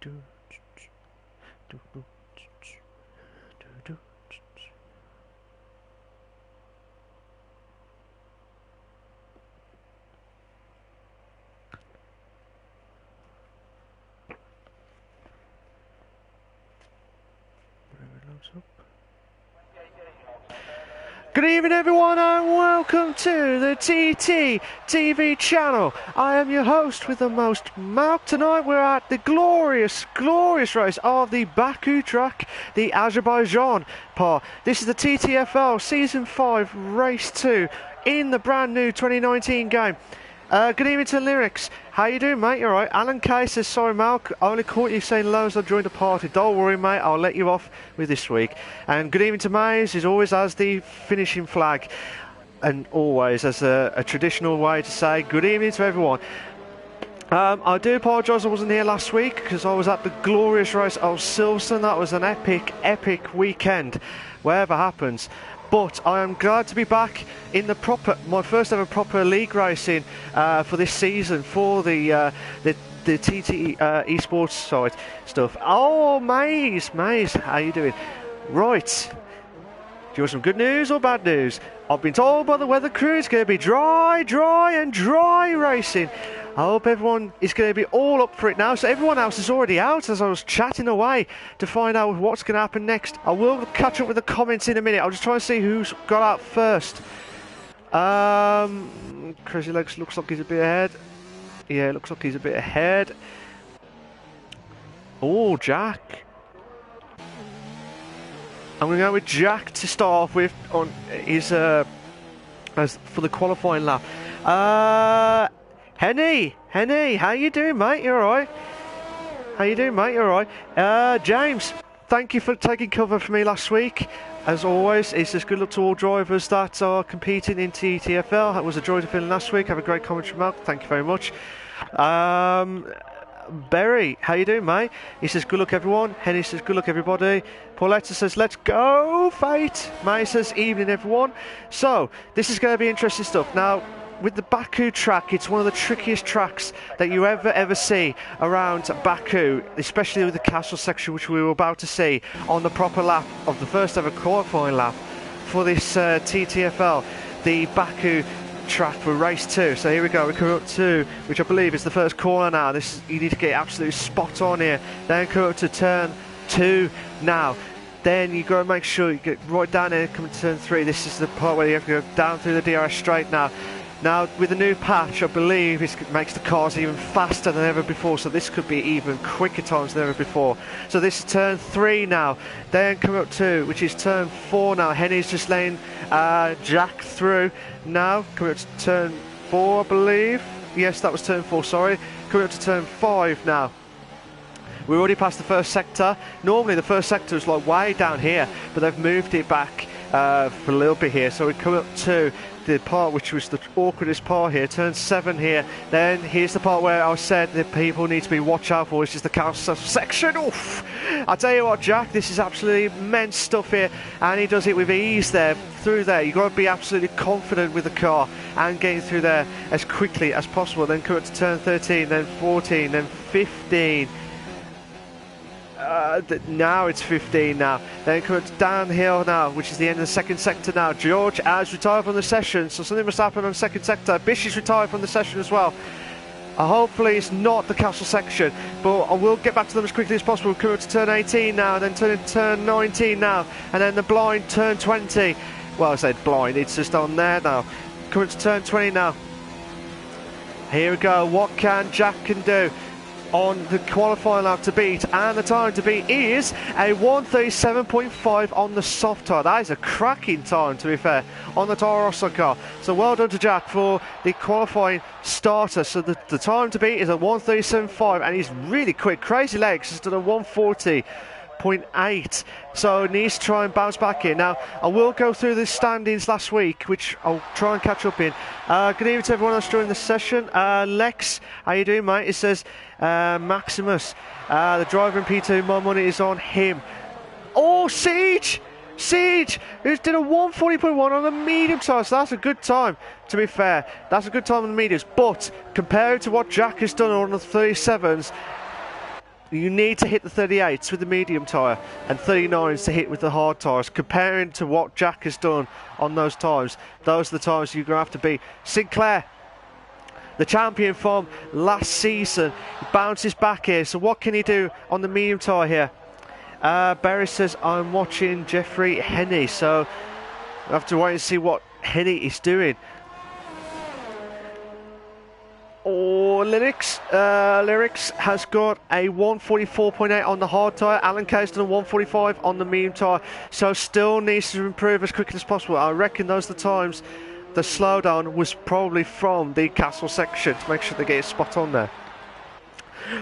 Good evening everyone and welcome to the TTTV channel. I am your host with the most, Mark. Tonight we're at the glorious race of the Baku track, the Azerbaijan part. This is the TTFL Season 5 Race 2 in the brand new 2019 game. Good evening to Lyrics. How you doing, mate? You alright? Alan K says, sorry, Mark, I only caught you saying hello as I joined the party. Don't worry, mate, I'll let you off with this week. And good evening to Maze, as always has the finishing flag. And always as a traditional way to say good evening to everyone. I do apologise I wasn't here last week because I was at the glorious race of Silverstone. That was an epic weekend, whatever happens. But I am glad to be back in the my first ever proper league racing for this season for the TT Esports side stuff. Oh, Maze, how you doing? Right, do you want some good news or bad news? I've been told by the weather crew it's going to be dry racing. I hope everyone is going to be all up for it now. So everyone else is already out as I was chatting away to find out what's going to happen next. I will catch up with the comments in a minute. I'll just try and see who's got out first. Crazy Legs looks like he's a bit ahead. Yeah, it looks like he's a bit ahead. Oh, Jack. I'm going to go with Jack to start off with on his as for the qualifying lap. Henny, how you doing, mate? You alright? How you doing, mate? You alright? James, thank you for taking cover for me last week. As always, it's just good luck to all drivers that are competing in TTFL. That was a joy to film last week. Have a great comment from Mark. Thank you very much. Berry, how you doing, mate? He says good luck everyone. Henny says good luck everybody. Pauletta says let's go Fate. May says evening everyone. So this is going to be interesting stuff. Now with the Baku track, it's one of the trickiest tracks that you ever see around Baku, especially with the castle section, which we were about to see on the proper lap of the first ever qualifying lap for this TTFL, the Baku track for race 2. So here we go, we come up to, which I believe is the first corner now. This, you need to get absolutely spot on here. Then come up to turn 2 now. Then you got to make sure you get right down here, come to turn 3. This is the part where you have to go down through the DRS straight now. Now, with the new patch, I believe it makes the cars even faster than ever before, so this could be even quicker times than ever before. So this is turn 3 now. Then come up to, which is turn 4 now. Henny's just laying Jack through now. Coming up to turn 4, I believe. Yes, that was turn 4, sorry. Coming up to turn 5 now. We're already past the first sector. Normally the first sector is like way down here, but they've moved it back for a little bit here. So we come up to the part which was the awkwardest part here, turn 7 here. Then here's the part where I said that people need to be watch out for, which is the council section. Oof! I tell you what, Jack, this is absolutely immense stuff here, and he does it with ease there, through there. You've got to be absolutely confident with the car and getting through there as quickly as possible. Then come up to turn 13, then 14, then 15. Now it's 15 now. Then it comes downhill now, which is the end of the second sector now. George has retired from the session, so something must happen on the second sector. Bish is retired from the session as well. Hopefully it's not the castle section, but I will get back to them as quickly as possible. We'll come up to turn 18 now, then turn 19 now, and then the blind turn 20. Well, I said blind, it's just on there now. Coming to turn 20 now. Here we go, what can Jack can do on the qualifying lap to beat, and the time to beat is a 1:37.5 on the soft tire. That is a cracking time, to be fair, on the Toro Rosso car. So well done to Jack for the qualifying starter. So the time to beat is a 1:37.5, and he's really quick. Crazy Legs has done a 1:40.8, so needs to try and bounce back here. Now I will go through the standings last week, which I'll try and catch up in. Good evening to everyone else joining the session. Lex, how you doing, mate? It says Maximus, the driver in P2, my money is on him. Oh, Siege, who's did a 1:40.1 on the medium tire, so that's a good time, to be fair. That's a good time on the mediums, but compared to what Jack has done on the 37s, You need to hit the 38s with the medium tyre and 39s to hit with the hard tyres. Comparing to what Jack has done on those times, those are the times you're going to have to beat. Sinclair, the champion from last season, bounces back here. So what can he do on the medium tyre here? Barry says, I'm watching Jeffrey Henney. So I have to wait and see what Henney is doing. Lyrics has got a 144.8 on the hard tyre. Alan Kay's done a 145 on the medium tyre. So still needs to improve as quickly as possible. I reckon those are the times the slowdown was probably from the castle section to make sure they get it spot on there.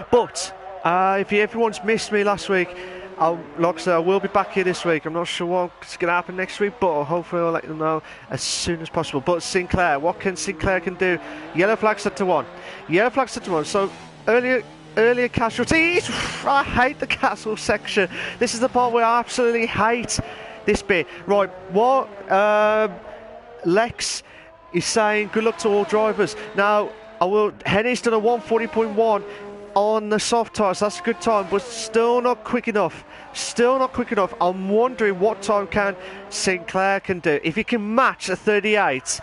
But if everyone's missed me last week, like I said, I will be back here this week. I'm not sure what's going to happen next week, but hopefully I'll let them know as soon as possible. But Sinclair, what can Sinclair can do? Yellow flag set to 1. Yellow flag set to 1. So earlier casualties. I hate the castle section. This is the part where I absolutely hate this bit. Right, what Lex is saying, good luck to all drivers. Now, Henny's done a 140.1 on the soft tyres. That's a good time, but still not quick enough. Still not quick enough. I'm wondering what time can Sinclair can do. If he can match a 38,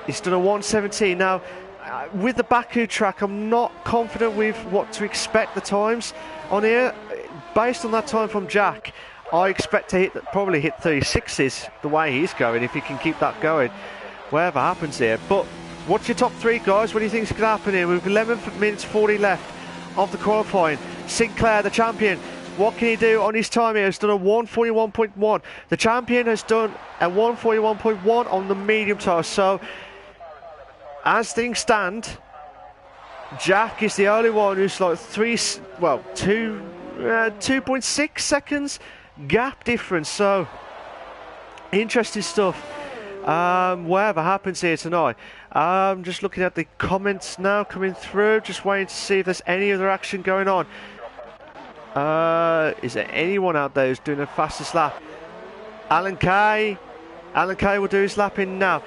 he's done a 117. Now, with the Baku track, I'm not confident with what to expect the times on here. Based on that time from Jack, I expect to probably hit 36s the way he's going, if he can keep that going, whatever happens here. But what's your top 3, guys? What do you think is going to happen here? With 11 minutes 40 left of the qualifying. Sinclair, the champion, what can he do on his time here? He's done a 141.1. The champion has done a 141.1 on the medium tyre. So, as things stand, Jack is the only one who's like 2.6 seconds gap difference. So, interesting stuff. Whatever happens here tonight. I'm just looking at the comments now coming through, just waiting to see if there's any other action going on. Is there anyone out there who's doing the fastest lap? Alan Kay will do his lap in now.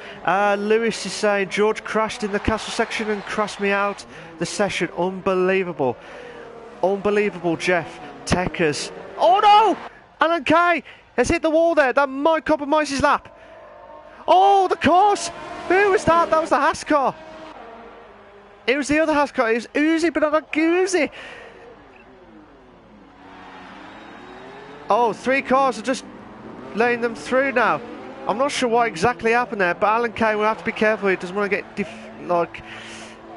Lewis is saying George crashed in the castle section and crashed me out the session. Unbelievable, Jeff Techers. Oh no, Alan Kay has hit the wall there. That might compromise his lap. Oh, the course! Who was that? That was the Haas car. It was the other Haas car. It was Uzi, but not Uzi. Oh, 3 cars are just letting them through now. I'm not sure what exactly happened there, but Alan Kay will have to be careful. He doesn't want to get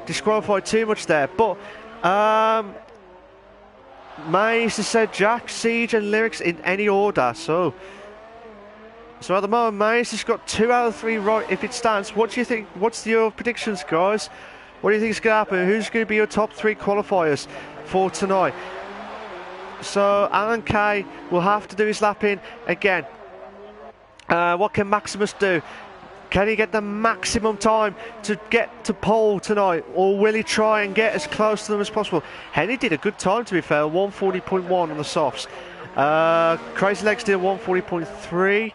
disqualified too much there. But Maze has said Jack, Siege, and Lyrics in any order. So at the moment, Maze has got 2 out of 3 right if it stands. What do you think? What's your predictions, guys? What do you think is going to happen? Who's going to be your top 3 qualifiers for tonight? So Alan Kay will have to do his lap in again. What can Maximus do? Can he get the maximum time to get to pole tonight, or will he try and get as close to them as possible? Henny did a good time, to be fair, 140.1 on the softs. Crazy Legs did a 140.3.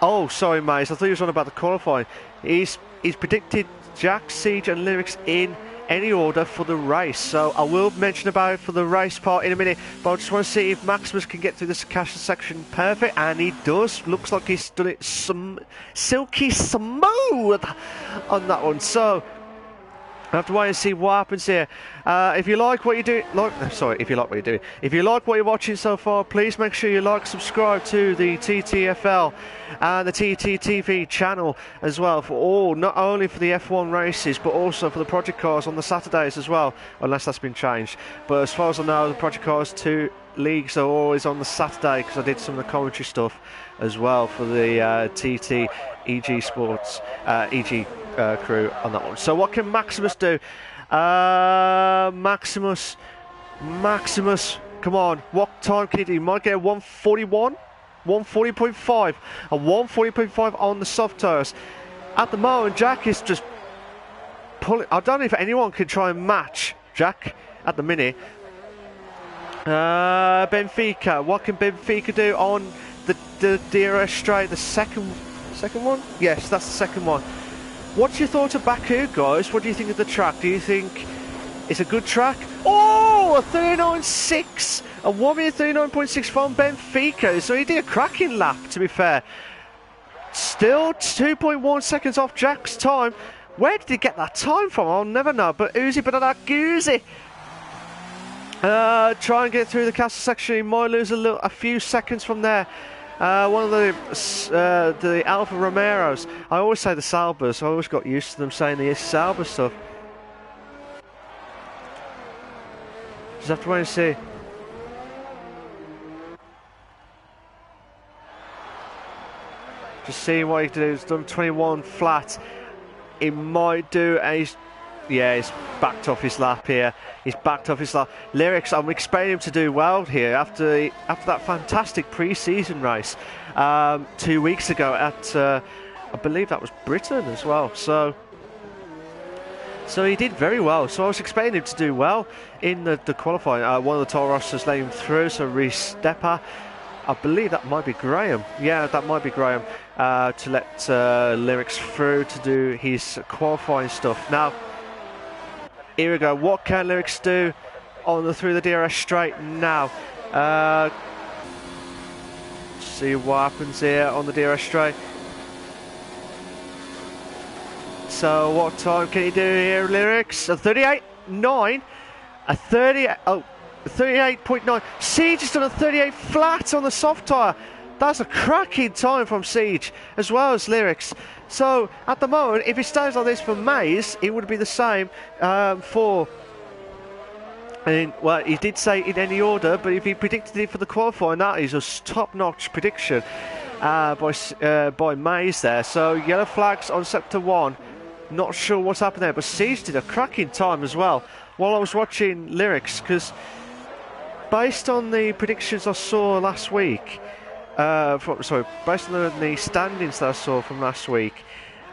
Oh, sorry, Maze. I thought he was on about the qualifying. He's predicted Jack, Siege, and Lyrics in any order for the race. So I will mention about it for the race part in a minute. But I just want to see if Maximus can get through this castle section perfect, and he does. Looks like he's done it some silky smooth on that one. So I have to wait and see what happens here. If you like what you're doing, if you like what you're watching so far, please make sure you subscribe to the TTFL and the TTTV channel as well, not only for the F1 races, but also for the Project Cars on the Saturdays as well, unless that's been changed. But as far as I know, the Project Cars 2 leagues are always on the Saturday, because I did some of the commentary stuff as well for the TTG Sports crew on that one. So what can Maximus do? Maximus, come on, what time can he do? He might get a 141, 140.5, a 140.5 on the soft tyres. At the moment, Jack is just pulling. I don't know if anyone can try and match Jack at the minute. Benfica, what can Benfica do on the DRS straight? The second one? Yes, that's the second one. What's your thought of Baku, guys? What do you think of the track? Do you think it's a good track, Oh, a 39.6. A 1 minute 39.6 from Benfica. So he did a cracking lap, to be fair. Still 2.1 seconds off Jack's time. Where did he get that time from? I'll never know. But Uzi, but that Goozy. Try and get through the castle section. He might lose a few seconds from there. One of the Alfa Romeros. I always say the Saubers. I always got used to them saying the Sauber stuff. Just have to wait and see. Just seeing what he can do. He's done 21 flat. He might do a... Yeah, he's backed off his lap here. He's backed off his lap. Lyrics, I'm expecting him to do well here after that fantastic pre-season race 2 weeks ago at, I believe that was Britain as well. So he did very well. So I was expecting him to do well in the qualifying. One of the Toro Rosters let him through, so Reece Stepper. I believe that might be Graham. Yeah, that might be Graham to let Lyrics through to do his qualifying stuff. Now, here we go. What can Lyrics do through the DRS straight now? See what happens here on the DRS straight. So what time can he do here, Lyrics? A 38.9. A 38. Oh, 38.9. Siege has done a 38 flat on the soft tyre. That's a cracking time from Siege as well as Lyrics. So at the moment, if it stays like this for Mays, it would be the same for... well, he did say in any order, but if he predicted it for the qualifying, that is a top-notch prediction by Mays there. So yellow flags on sector 1. Not sure what's happened there, but Siege did a cracking time as well while I was watching Lyrics, because based on the predictions I saw last week, based on the standings that I saw from last week,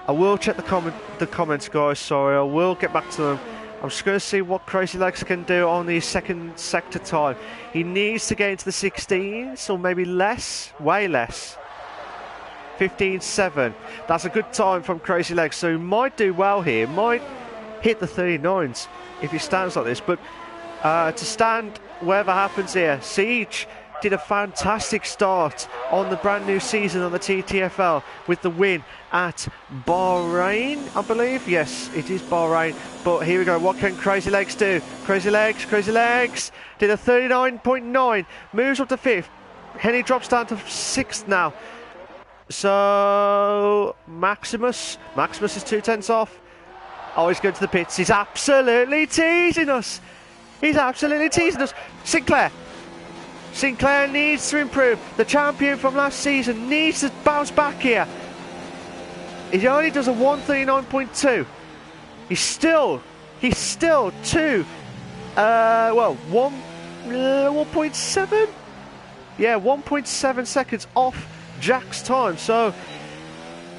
I will check the comments, guys. Sorry, I will get back to them. I'm just going to see what Crazy Legs can do on the second sector time. He needs to get into the 16s, or maybe less, way less. 15.7. That's a good time from Crazy Legs, so he might do well here. Might hit the 39s if he stands like this. But to stand, whatever happens here, Siege did a fantastic start on the brand new season on the TTFL with the win at Bahrain, I believe. Yes, it is Bahrain. But here we go. What can Crazy Legs do? Crazy Legs did a 39.9, moves up to 5th. Henny drops down to 6th now. So Maximus is 2/10 off. Oh, he's going to the pits. He's absolutely teasing us. Sinclair needs to improve. The champion from last season needs to bounce back here. He only does a 139.2. He's still 1.7. Yeah, 1.7 seconds off Jack's time. So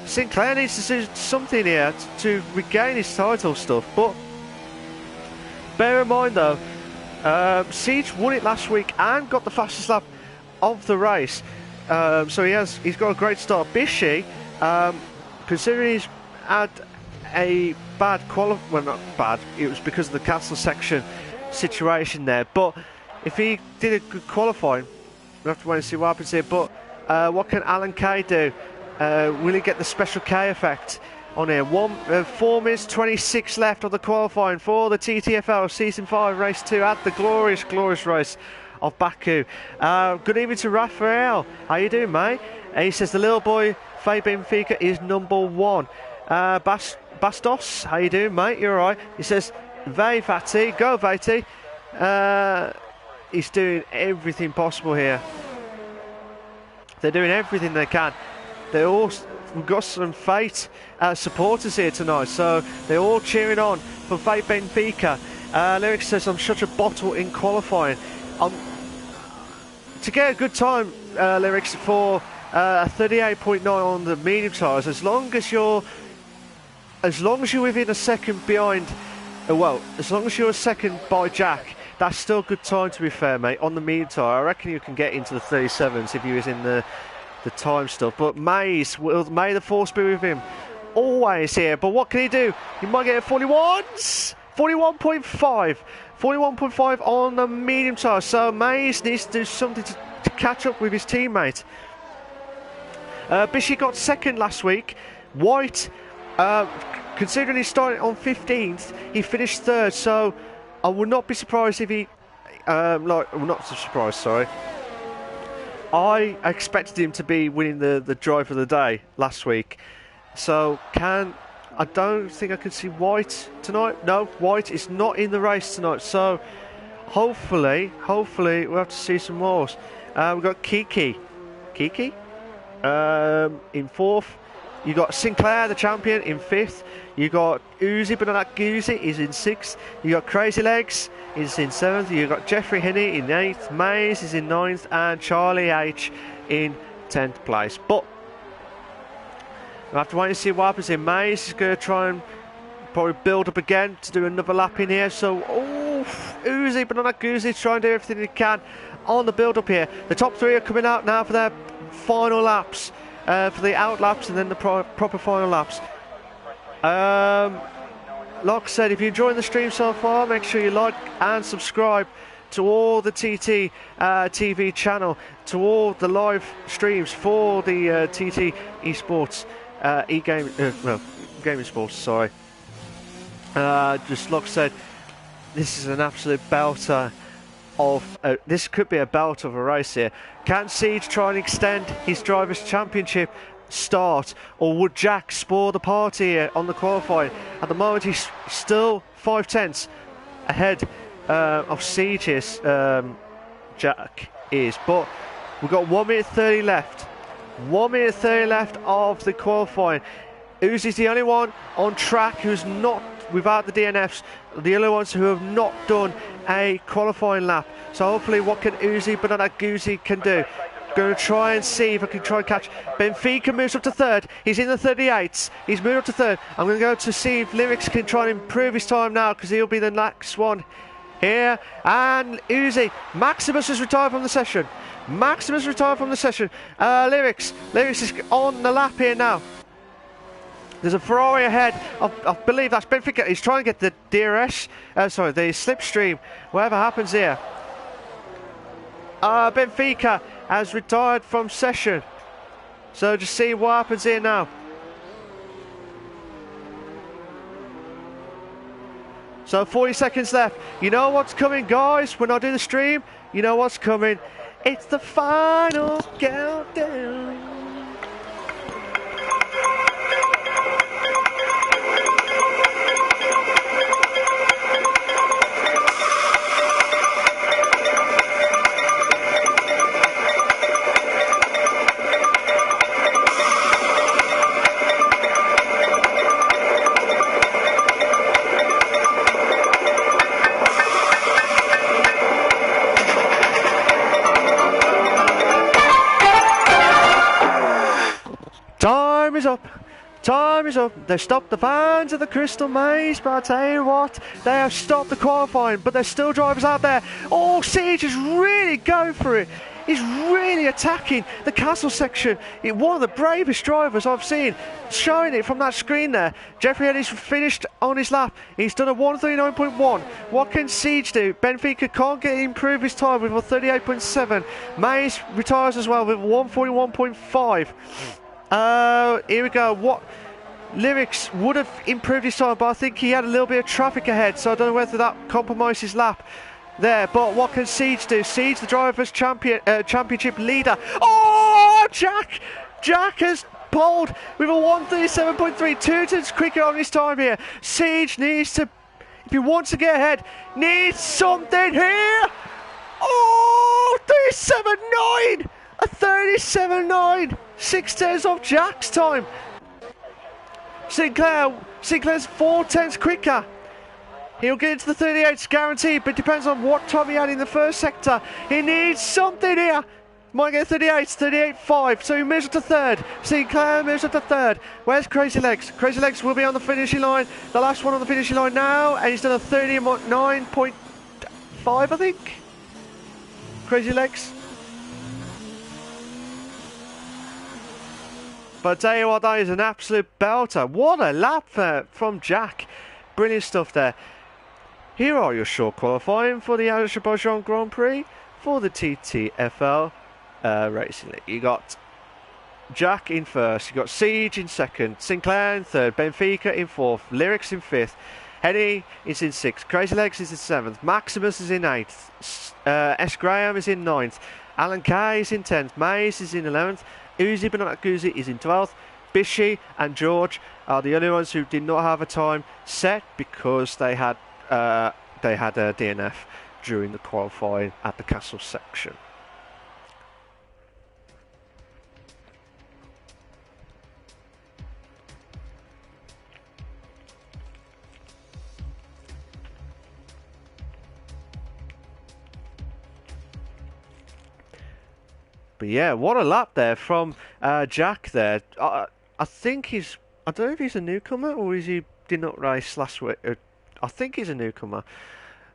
Sinclair needs to do something here to regain his title stuff. But bear in mind though, Siege won it last week and got the fastest lap of the race. So he's got a great start. Bishy, considering he's had a bad well, not bad, it was because of the castle section situation there. But if he did a good qualifying, we'll have to wait and see what happens here. But what can Alan Kay do? Will he get the special K effect on here? 4 minutes 26 left on the qualifying for the TTFL Season 5 Race 2 at the glorious race of Baku. Good evening to Raphael. How you doing, mate? He says the little boy Fabian Benfica is number 1. Bastos, how you doing, mate? You're alright. He says Vati, go Vati. He's doing everything possible here. They're doing everything they can. We've got some Fate supporters here tonight, so they're all cheering on for Fate Benfica. Lyrics says, I'm such a bottle in qualifying. To get a good time, Lyrics, for a 38.9 on the medium tyres, as long as you're within a second behind, as long as you're a second by Jack, that's still a good time, to be fair, mate, on the medium tyre. I reckon you can get into the 37s if you was in the time stuff. But may the force be with him always here. But what can he do? He might get a 41s. 41.5. 41.5 on the medium tire. So Mays needs to do something to catch up with his teammate. Bishy got second last week. White, considering he started on 15th, he finished third. So I would not be surprised if he, not surprised, sorry. I expected him to be winning the drive of the day last week. So I don't think I can see White tonight. No, White is not in the race tonight. So hopefully we'll have to see some more. We've got Kiki in fourth. You got Sinclair, the champion, in fifth. You got Uzi, but not Goozy, is in sixth. You got Crazy Legs is in seventh. You got Jeffrey Henney in eighth. Mays is in ninth, and Charlie H in 10th place. But we'll have to wait and see what happens here. Mays is going to try and probably build up again to do another lap in here. So, Uzi, but not Goozy, try and do everything he can on the build up here. The top three are coming out now for their final laps, for the out laps and then the proper final laps. Like I said, if you're enjoying the stream so far, make sure you like and subscribe to all the TT TV channel, to all the live streams for the TT Esports Gaming Sports, sorry. Just like I said, this is an absolute belter of this could be a belt of a race here. Can Siege try and extend his Drivers' Championship start, or would Jack spoil the party here on the qualifying? At the moment, he's still 5/10 ahead of Siege's Jack is, but we've got 1 minute 30 left. 1 minute 30 left of the qualifying. Uzi's the only one on track who's not without the DNFs, the other ones who have not done a qualifying lap. So hopefully what can Uzi but not that Goozy can do. Going to try and see if I can try and catch. Benfica moves up to third. He's in the 38s. He's moved up to third. I'm going to go to see if Lyrics can try and improve his time now, because he'll be the next one here. And Uzi, Maximus has retired from the session. Lyrics is on the lap here now. There's a Ferrari ahead. I believe that's Benfica. He's trying to get the DRS, the slipstream, whatever happens here. Benfica has retired from session. So just see what happens here now. So 40 seconds left. You know what's coming, guys? When I do the stream, you know what's coming. It's the final countdown. Time is up. They've stopped the fans of the Crystal Maze, but I tell you what, they have stopped the qualifying, but there's still drivers out there. Oh, Siege is really going for it. He's really attacking the castle section. One of the bravest drivers I've seen, showing it from that screen there. Jeffrey Eddie's finished on his lap. He's done a 139.1. What can Siege do? Benfica can't improve his time with a 38.7. Maze retires as well with 141.5. Here we go. What Lyrics would have improved his time, but I think he had a little bit of traffic ahead, so I don't know whether that compromised his lap there. But what can Siege do? Siege, the Drivers' Championship leader. Oh, Jack has pulled with a 137.3, 2 tenths quicker on his time here. Siege needs to, if he wants to get ahead, needs something here. Oh, 37.9, a 37.9. 6 tenths off Jack's time. Sinclair's 4 tenths quicker. He'll get into the 38s guaranteed, but it depends on what time he had in the first sector. He needs something here. Might get 38s, 38.5, so he moves up to third. Sinclair moves up to third. Where's Crazy Legs? Crazy Legs will be on the finishing line. The last one on the finishing line now, and he's done a 39.5, I think. Crazy Legs. But I tell you what, that is an absolute belter. What a lap from Jack. Brilliant stuff there. Here are your short qualifying for the Azerbaijan Grand Prix for the TTFL Racing League. You got Jack in first, you got Siege in second, Sinclair in third, Benfica in fourth, Lyrics in fifth, Henny is in sixth, Crazy Legs is in seventh, Maximus is in eighth, S. Graham is in ninth, Alan Kay is in 10th, Mays is in 11th, Uzi but not Guzi is in 12th. Bishy and George are the only ones who did not have a time set because they had a DNF during the qualifying at the castle section. But yeah, what a lap there from Jack there. I think he's... I don't know if he's a newcomer or is he did not race last week. I think he's a newcomer.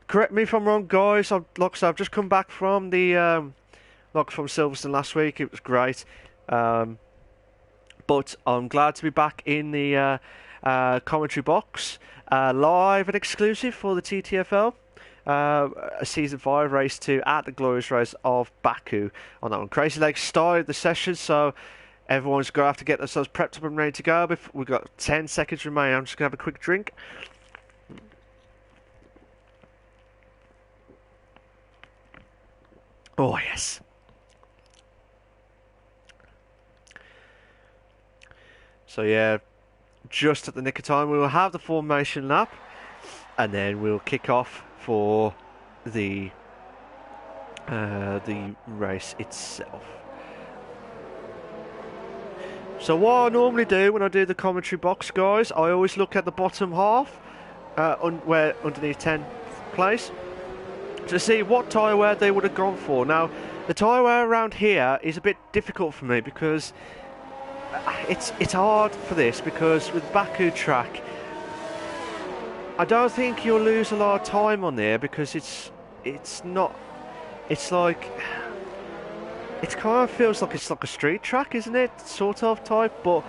Correct me if I'm wrong, guys. Like I said, I've just come back from the from Silverstone last week. It was great. But I'm glad to be back in the commentary box, live and exclusive for the TTFL. A Season 5 Race 2 at the glorious race of Baku on that one. Crazy Legs started the session, so everyone's going to have to get themselves prepped up and ready to go. We've got 10 seconds remaining. I'm just going to have a quick drink. Oh, yes. So, yeah, just at the nick of time, we will have the formation lap, and then we'll kick off for the race itself. So what I normally do when I do the commentary box, guys, I always look at the bottom half, where underneath 10th place, to see what tyre wear they would have gone for. Now, the tyre wear around here is a bit difficult for me because it's hard for this, because with Baku track, I don't think you'll lose a lot of time on there, because it's like, it kind of feels like it's like a street track, isn't it? Sort of type, but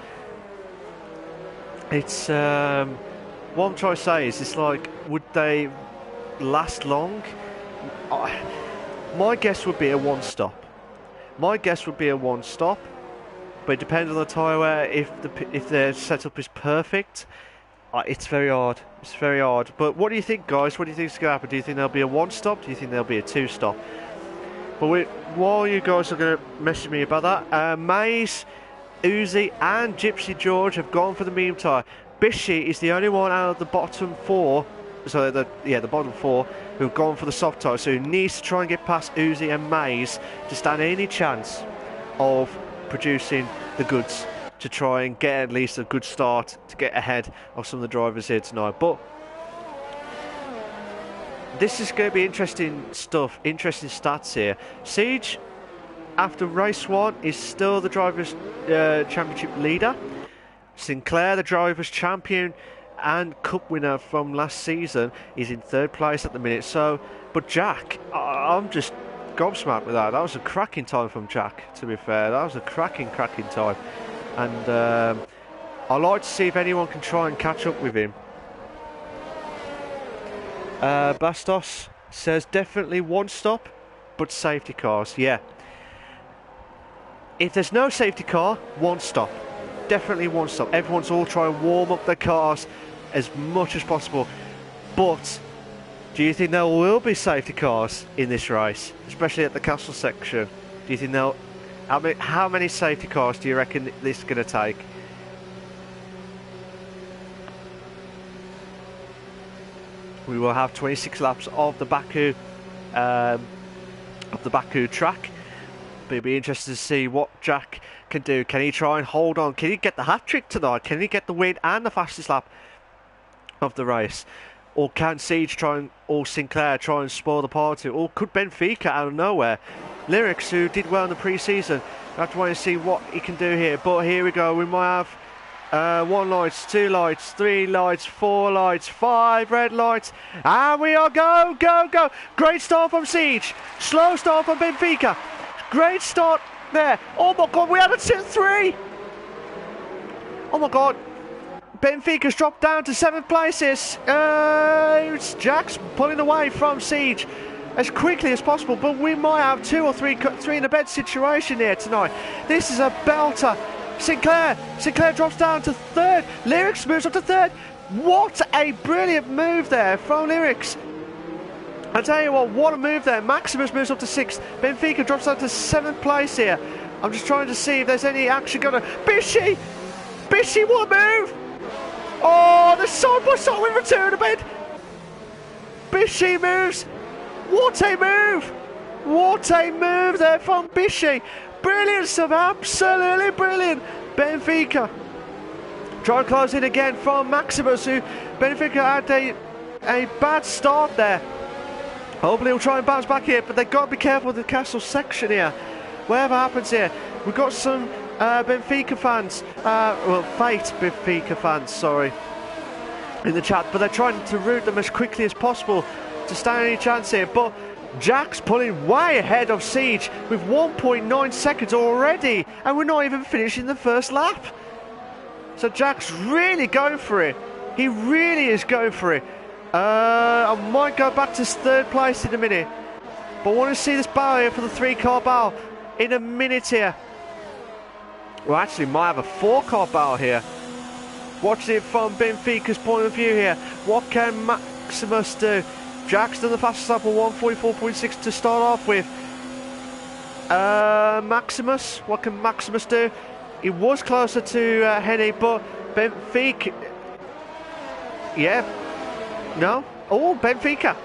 it's what I'm trying to say is, it's like, would they last long? My guess would be a one stop. My guess would be a one stop, but it depends on the tyre wear. If their setup is perfect, it's very hard. It's very hard. But what do you think, guys? What do you think is going to happen? Do you think there'll be a one stop? Do you think there'll be a two stop? But while you guys are going to message me about that, Maze, Uzi and Gypsy George have gone for the medium tyre. Bishy is the only one out of the bottom four, so the bottom four, who've gone for the soft tyre. So he needs to try and get past Uzi and Maze to stand any chance of producing the goods, to try and get at least a good start to get ahead of some of the drivers here tonight. But this is going to be interesting stuff, interesting stats here. Siege, after race 1, is still the Drivers' Championship leader. Sinclair, the Drivers' Champion and Cup winner from last season, is in 3rd place at the minute. So, but Jack, I'm just gobsmacked with that. That was a cracking time from Jack, to be fair. That was a cracking time. And I'd like to see if anyone can try and catch up with him. Bastos says definitely one stop, but safety cars. Yeah. If there's no safety car, one stop. Definitely one stop. Everyone's all trying to warm up their cars as much as possible. But do you think there will be safety cars in this race, especially at the castle section? Do you think they'll... How many safety cars do you reckon this is going to take? We will have 26 laps of the Baku track. But it'll be interesting to see what Jack can do. Can he try and hold on? Can he get the hat trick tonight? Can he get the win and the fastest lap of the race? Or can Siege or Sinclair try and spoil the party? Or could Benfica out of nowhere? Lyrics, who did well in the pre-season, I have to wait and see what he can do here. But here we go. We might have 1 light, 2 lights, 3 lights, 4 lights, 5 red lights, and we are go. Great start from Siege. Slow start from Benfica. Great start there. Oh my God, we had a 2-3. Oh my God. Benfica's dropped down to 7th place here. It's Jax pulling away from Siege as quickly as possible, but we might have 2 or 3 in a bed situation here tonight. This is a belter. Sinclair drops down to 3rd. Lyrics moves up to 3rd. What a brilliant move there from Lyrics. I tell you what a move there. Maximus moves up to 6th. Benfica drops down to 7th place here. I'm just trying to see if there's any action going on. Bishy, what a move! Oh, the side by side with return to bed. Bishy moves. What a move! What a move there from Bishy. Brilliant stuff, absolutely brilliant. Benfica try to close in again from Maximus, who Benfica had a bad start there. Hopefully he'll try and bounce back here, but they've got to be careful with the castle section here. Whatever happens here, we've got some Benfica fans, Fate Benfica fans, sorry, in the chat, but they're trying to route them as quickly as possible to stand any chance here. But Jack's pulling way ahead of Siege with 1.9 seconds already, and we're not even finishing the first lap. So Jack's really going for it. He really is going for it. I might go back to 3rd place in a minute, but I want to see this battle here for the 3-car battle in a minute here. Well, actually might have a 4-car battle here. Watching it from Benfica's point of view here. What can Maximus do? Jack's done the fastest lap of 144.6 to start off with. Maximus, what can Maximus do? He was closer to Henny, but Benfica... Yeah. No? Oh, Benfica.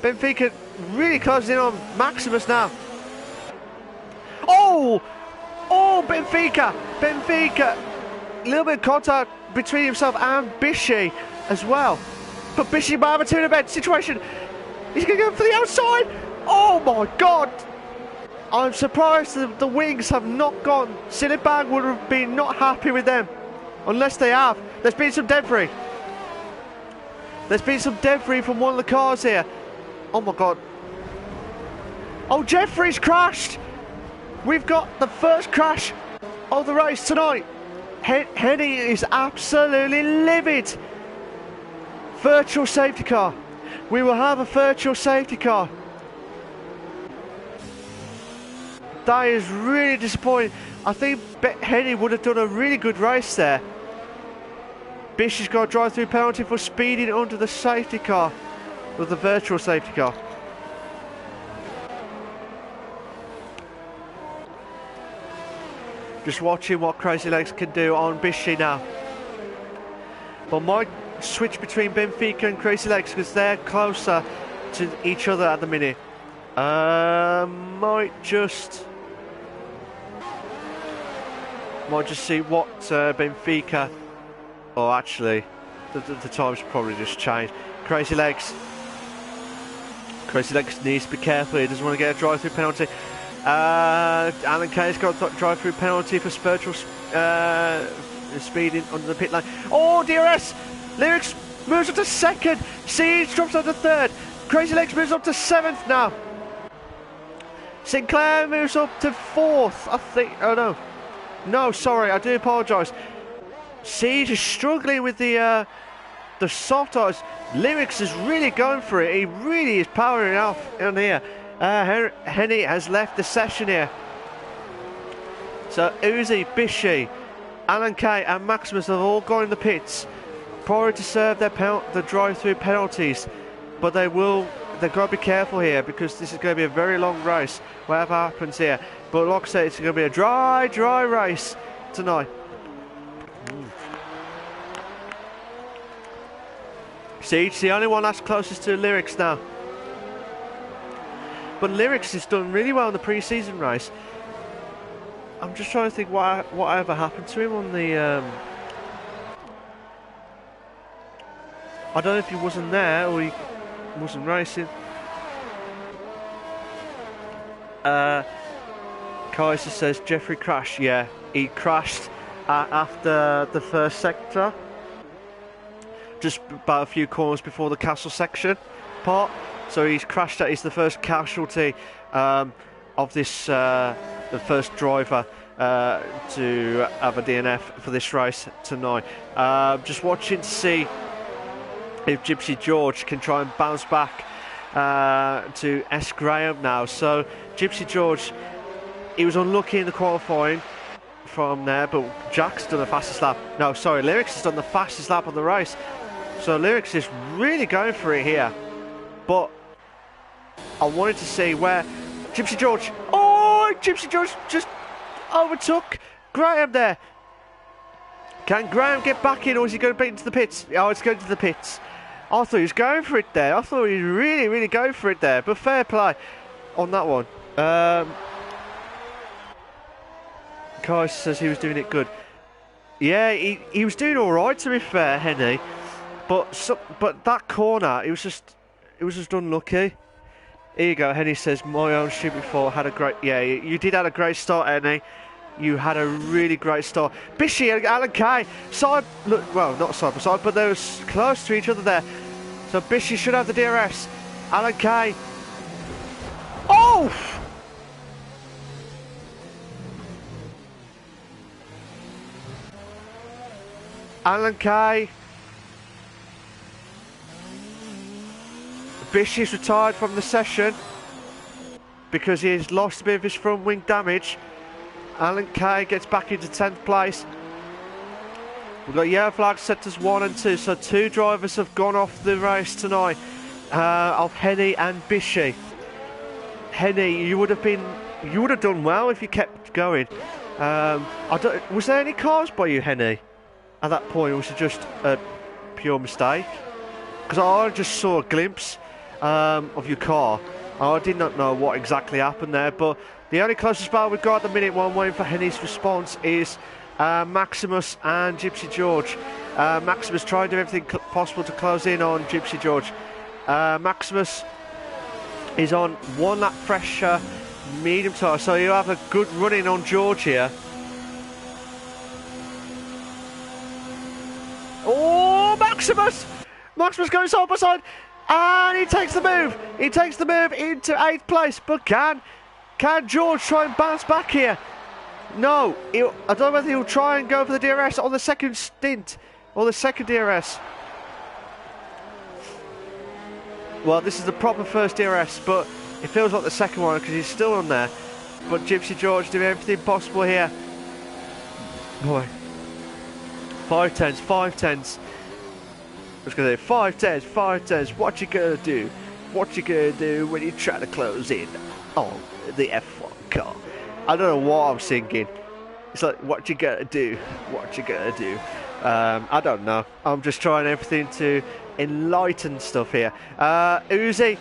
Benfica really closing in on Maximus now. Oh! Oh, Benfica. Benfica. A little bit of contact between himself and Bishy as well. But Bishy might have a 2-in-a-bed situation. He's going to go for the outside. Oh my God. I'm surprised that the wings have not gone. Cinnabag would have been not happy with them. Unless they have. There's been some debris. There's been some debris from one of the cars here. Oh my God. Oh, Jeffrey's crashed. We've got the first crash of the race tonight. Henny is absolutely livid. Virtual safety car. We will have a virtual safety car. That is really disappointing. I think Henny would have done a really good race there. Bish has got a drive-through penalty for speeding under the safety car with the virtual safety car. Just watching what Crazy Legs can do on Bishy now. But might switch between Benfica and Crazy Legs because they're closer to each other at the minute. Might just see what Benfica. Oh, actually, the time's probably just changed. Crazy Legs needs to be careful. He doesn't want to get a drive-through penalty. Alan Kay's got a drive-through penalty for virtual speeding under the pit lane. Oh, DRS! Lyrics moves up to 2nd. Siege drops up to 3rd. Crazy Legs moves up to 7th now. Sinclair moves up to 4th, I think. Oh no. No, sorry, I do apologise. Siege is struggling with the soft tires. Lyrics is really going for it. He really is powering off in here. Henny has left the session here. So Uzi, Bishy, Alan Kay and Maximus have all gone in the pits, probably to serve their the drive-through penalties. But they've got to be careful here because this is going to be a very long race, whatever happens here. But like I said, it's going to be a dry race tonight. Siege, the only one that's closest to Lyrics now. But Lyrics has done really well in the pre-season race. I'm just trying to think whatever happened to him on the... I don't know if he wasn't there or he wasn't racing. Kaiser says Jeffrey crashed. Yeah, he crashed after the first sector. Just about a few corners before the castle section part. So he's crashed. He's the first casualty of this, the first driver to have a DNF for this race tonight. Just watching to see if Gypsy George can try and bounce back to S. Graham now. So Gypsy George, he was unlucky in the qualifying from there, but Jack's done the fastest lap. No, sorry, Lyrics has done the fastest lap of the race. So Lyrics is really going for it here. But I wanted to see where Gypsy George, Gypsy George just overtook Graham there. Can Graham get back in, or is he going to beat into the pits? Oh, it's going to the pits. I thought he was going for it there. I thought he was really, really going for it there. But fair play on that one. Kai says he was doing it good. Yeah, he was doing all right, to be fair, Henny. But that corner, it was just unlucky. Here you go. Henny says my own stupid fault. Had a great. Yeah, you did have a great start, Henny. You had a really great start. Bishy and Alan Kay well, not side by side, but they were close to each other there. So Bishy should have the DRS. Alan Kay. Oh! Alan Kay. Bishy's retired from the session because he's lost a bit of his front wing damage. Alan Kay gets back into 10th place. We've got yellow flags set as 1 and 2, so 2 drivers have gone off the race tonight, of Henny and Bishy. Henny, you would have done well if you kept going. Was there any cars by you, Henny, at that point, or was it just a pure mistake? Because I just saw a glimpse of your car. I did not know what exactly happened there, but the only closest battle we've got at the minute while I'm waiting for Henny's response is Maximus and Gypsy George. Maximus trying to do everything possible to close in on Gypsy George. Maximus is on 1 lap fresher, medium tyre, so you have a good run in on George here. Oh, Maximus! Maximus going side by side, and he takes the move. He takes the move into 8th place, but can George try and bounce back here? No, I don't know whether he'll try and go for the DRS on the second stint, or the second DRS. Well, this is the proper first DRS, but it feels like the second one because he's still on there. But Gypsy George doing everything possible here. Boy. 5-10s, 5-10s. I was going to say 5-10s, 5-10s. What you gonna do? What you gonna do when you try to close in on the F1 car? I don't know what I'm thinking. It's like, what you gonna do? What you gonna do? I don't know. I'm just trying everything to enlighten stuff here. Uzi,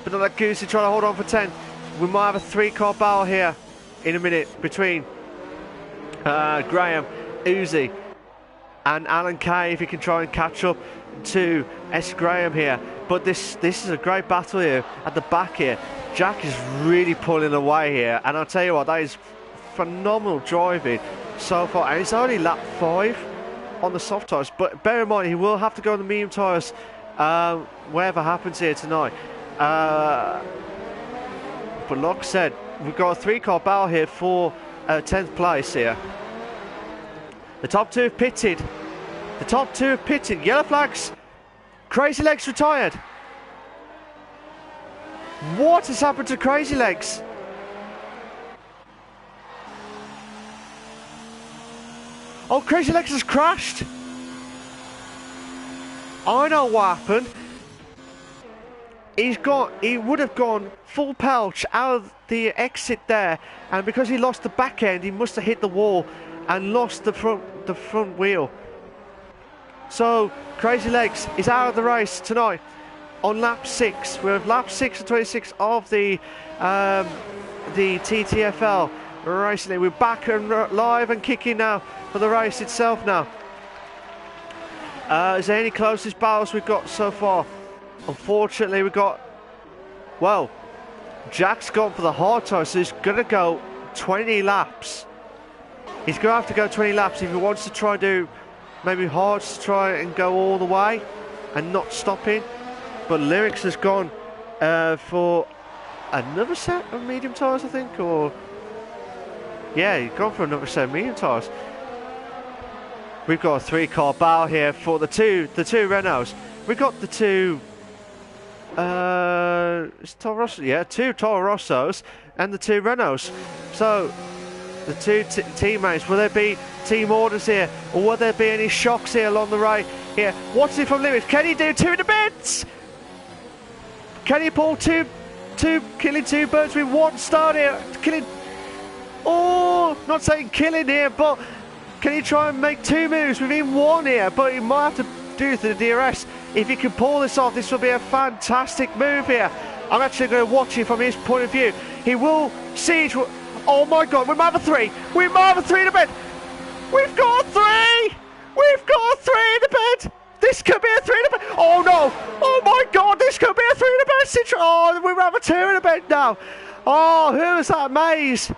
but not like Goosey trying to hold on for 10. We might have a 3-car battle here in a minute between Graham, Uzi, and Alan Kay, if he can try and catch up to S. Graham here. But this is a great battle here at the back here. Jack is really pulling away here, and I'll tell you what, that is phenomenal driving so far, and it's only lap 5 on the soft tyres, but bear in mind he will have to go on the medium tyres whatever happens here tonight. But like I said, we've got a 3-car battle here for 10th place here. The top 2 have pitted. The top 2 have pitted. Yellow flags. Crazy Legs retired. What has happened to Crazy Legs? Oh, Crazy Legs has crashed. I know what happened. He would have gone full pelch out of the exit there, and because he lost the back end, he must have hit the wall and lost the front wheel. So Crazy Legs is out of the race tonight on lap 6. We have lap 6 and 26 of the TTFL Racing. We're back and live and kicking now for the race itself now. Is there any closest battles we've got so far? Unfortunately, we've got, well, Jack's gone for the hard tyre, so he's going to go 20 laps. He's going to have to go 20 laps if he wants to try and do maybe hard to try and go all the way and not stopping. But Lyrics has gone for another set of medium tyres, I think, or Yeah, he's gone for another 7 medium tyres. We've got a 3-car battle here for the two Renaults. We've got the two it's Toro Rosso, yeah, 2 Toro Rossos and the 2 Renaults. So the 2 teammates, will there be team orders here, or will there be any shocks here along the right here? Watch it from Lewis. Can he do 2 in the bits? Can he pull killing 2 birds with 1 stone here? Killing, oh, not saying killing here, but can he try and make 2 moves within 1 here? But he might have to do it to the DRS. If he can pull this off, this will be a fantastic move here. I'm actually going to watch it from his point of view. He will siege. Oh my God, we might have a 3. We might have a 3 in the bed. We've got a 3. We've got a 3 in the bed. This could be a 3 in the bed. Oh no. Oh my God, this could be a 3 in the bed. Oh, we might have a 2 in the bed now. Oh, who is that, Maze?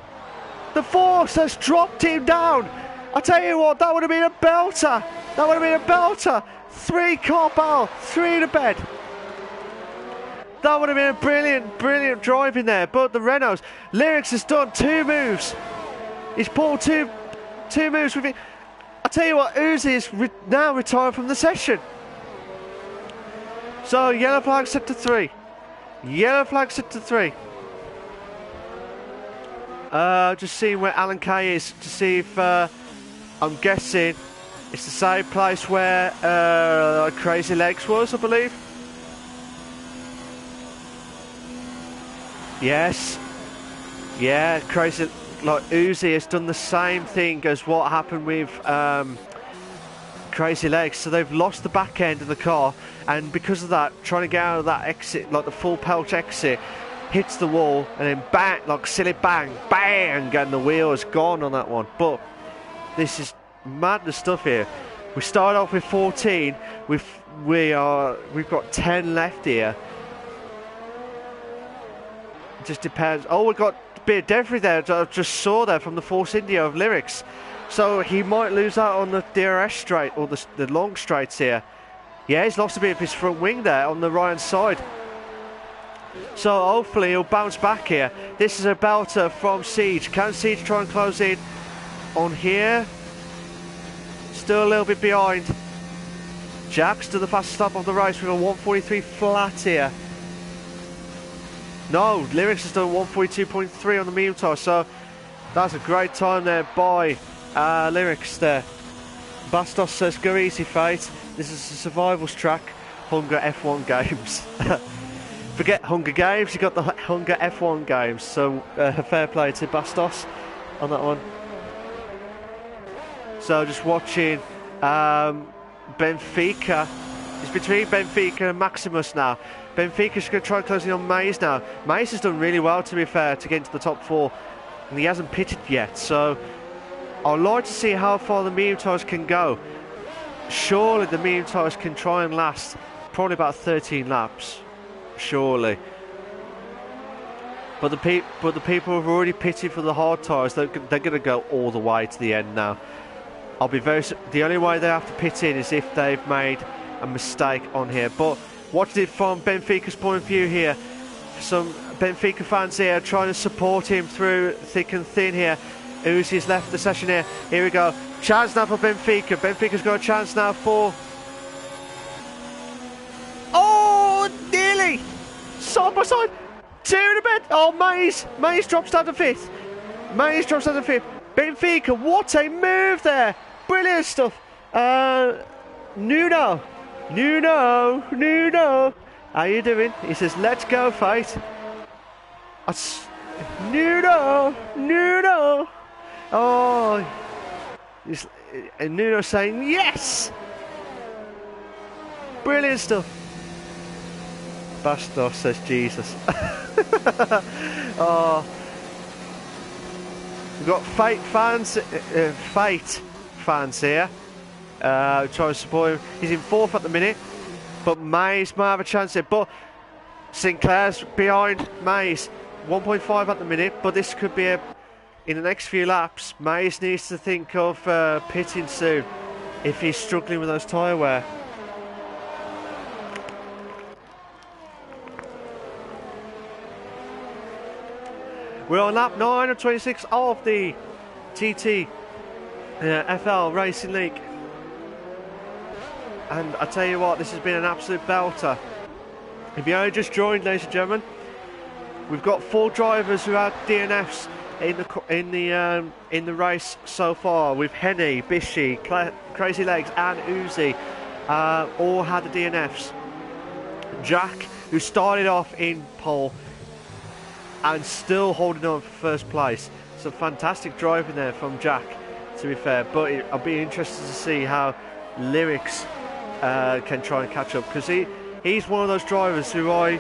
The force has dropped him down. I tell you what, that would have been a belter. That would have been a belter. 3-car battle, 3 in the bed. That would have been a brilliant driving there. But the Renaults, Lyrics has done 2 moves. He's pulled two moves with it. I tell you what, Uzi is now retired from the session. So yellow flag set to 3. Yellow flag set to 3. Just seeing where Alan Kay is to see if I'm guessing it's the same place where Crazy Legs was, I believe. Yes. Yeah, Crazy, like Uzi has done the same thing as what happened with Crazy Legs. So they've lost the back end of the car, and because of that, trying to get out of that exit, like the full pelch exit, hits the wall, and then bang, like silly bang, bang, and the wheel is gone on that one. But this is madness stuff here. We start off with 14. We've got 10 left here. It just depends. Oh, we've got a bit of debris there. I just saw there from the Force India of Lyrics. So he might lose out on the DRS straight or the long straights here. Yeah, he's lost a bit of his front wing there on the right hand side. So hopefully he'll bounce back here. This is a belter from Siege. Can Siege try and close in on here? Still a little bit behind. Jack's to the fastest lap of the race with a 1:43 flat here. No, Lyrics has done 1:42.3 on the medium tire, so that's a great time there by Lyrics there. Bastos says, go easy, Fate. This is a survivals track. Hunger F1 games. Forget Hunger Games, you got the Hunger F1 games, so fair play to Bastos on that one. So just watching Benfica. It's between Benfica and Maximus now. Benfica's going to try and close in on Maze now. Maze has done really well, to be fair, to get into the top 4, and he hasn't pitted yet, so I'd like to see how far the medium tyres can go. Surely the medium tyres can try and last probably about 13 laps. Surely. But the people who've already pitted for the hard tyres, they're going to go all the way to the end now. The only way they have to pit in is if they've made a mistake on here. But watch it from Benfica's point of view here. Some Benfica fans here trying to support him through thick and thin here. Uzi's left the session here. Here we go. Chance now for Benfica. Benfica's got a chance now for... Oh, nearly! Side by side. 2 in a bit. Oh, Maze drops down to 5th. Maze drops down to 5th. Benfica, what a move there. Brilliant stuff. Nuno. How you doing? He says, let's go, Fight. Nuno. Oh. Nuno saying, yes. Brilliant stuff. Bastos says, Jesus. Oh. We've got Fate fans here. Trying to support him. He's in 4th at the minute, but Maze might have a chance here. But Sinclair's behind Maze, 1.5 at the minute. But this could be in the next few laps. Maze needs to think of pitting soon if he's struggling with those tyre wear. We're on lap 9 of 26 of the TTFL Racing League. And I tell you what, this has been an absolute belter. If you only just joined, ladies and gentlemen, we've got 4 drivers who had DNFs in the race so far. With Henny, Bishy, Crazy Legs, and Uzi, all had the DNFs. Jack, who started off in pole and still holding on for first place. Some fantastic driving there from Jack, to be fair. But I'll be interested to see how Lyrics can try and catch up, because he's one of those drivers who I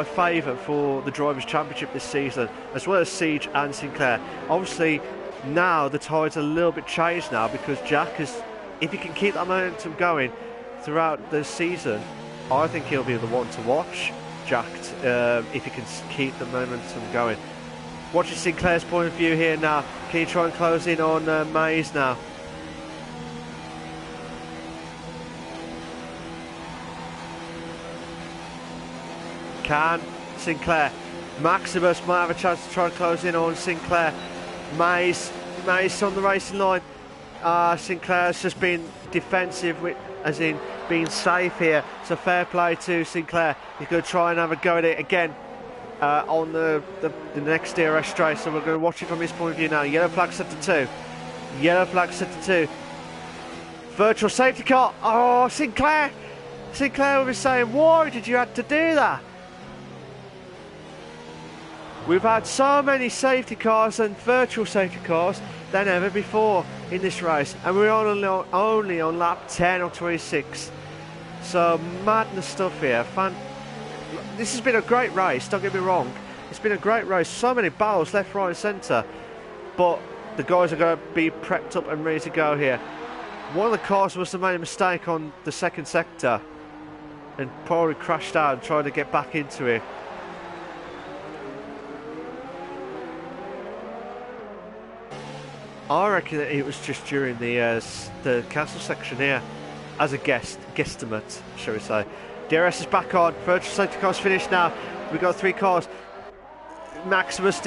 favour for the Drivers' Championship this season, as well as Siege and Sinclair. Obviously, now the tide's a little bit changed now, because Jack is, if he can keep that momentum going throughout the season, I think he'll be the one to watch, Jack, if he can keep the momentum going. Watching Sinclair's point of view here now. Can you try and close in on Mays now? Can Sinclair. Maximus might have a chance to try and close in on Sinclair. Mays on the racing line. Sinclair's just been defensive, as in being safe here. So fair play to Sinclair. He's going to try and have a go at it again on the next DRS straight. So we're going to watch it from his point of view now. Yellow flag set to 2. Yellow flag set to 2. Virtual safety car. Oh, Sinclair. Sinclair will be saying, why did you have to do that? We've had so many safety cars and virtual safety cars than ever before in this race, and we're only on lap 10 or 26. So madness stuff here. This has been a great race, don't get me wrong. It's been a great race. So many battles left, right and centre. But the guys are going to be prepped up and ready to go here. One of the cars must have made a mistake on the second sector and probably crashed out and tried to get back into it. I reckon that it was just during the castle section here, as a guesstimate, shall we say. DRS is back on. Virtual safety car's finished now. We've got 3 cars. Maximus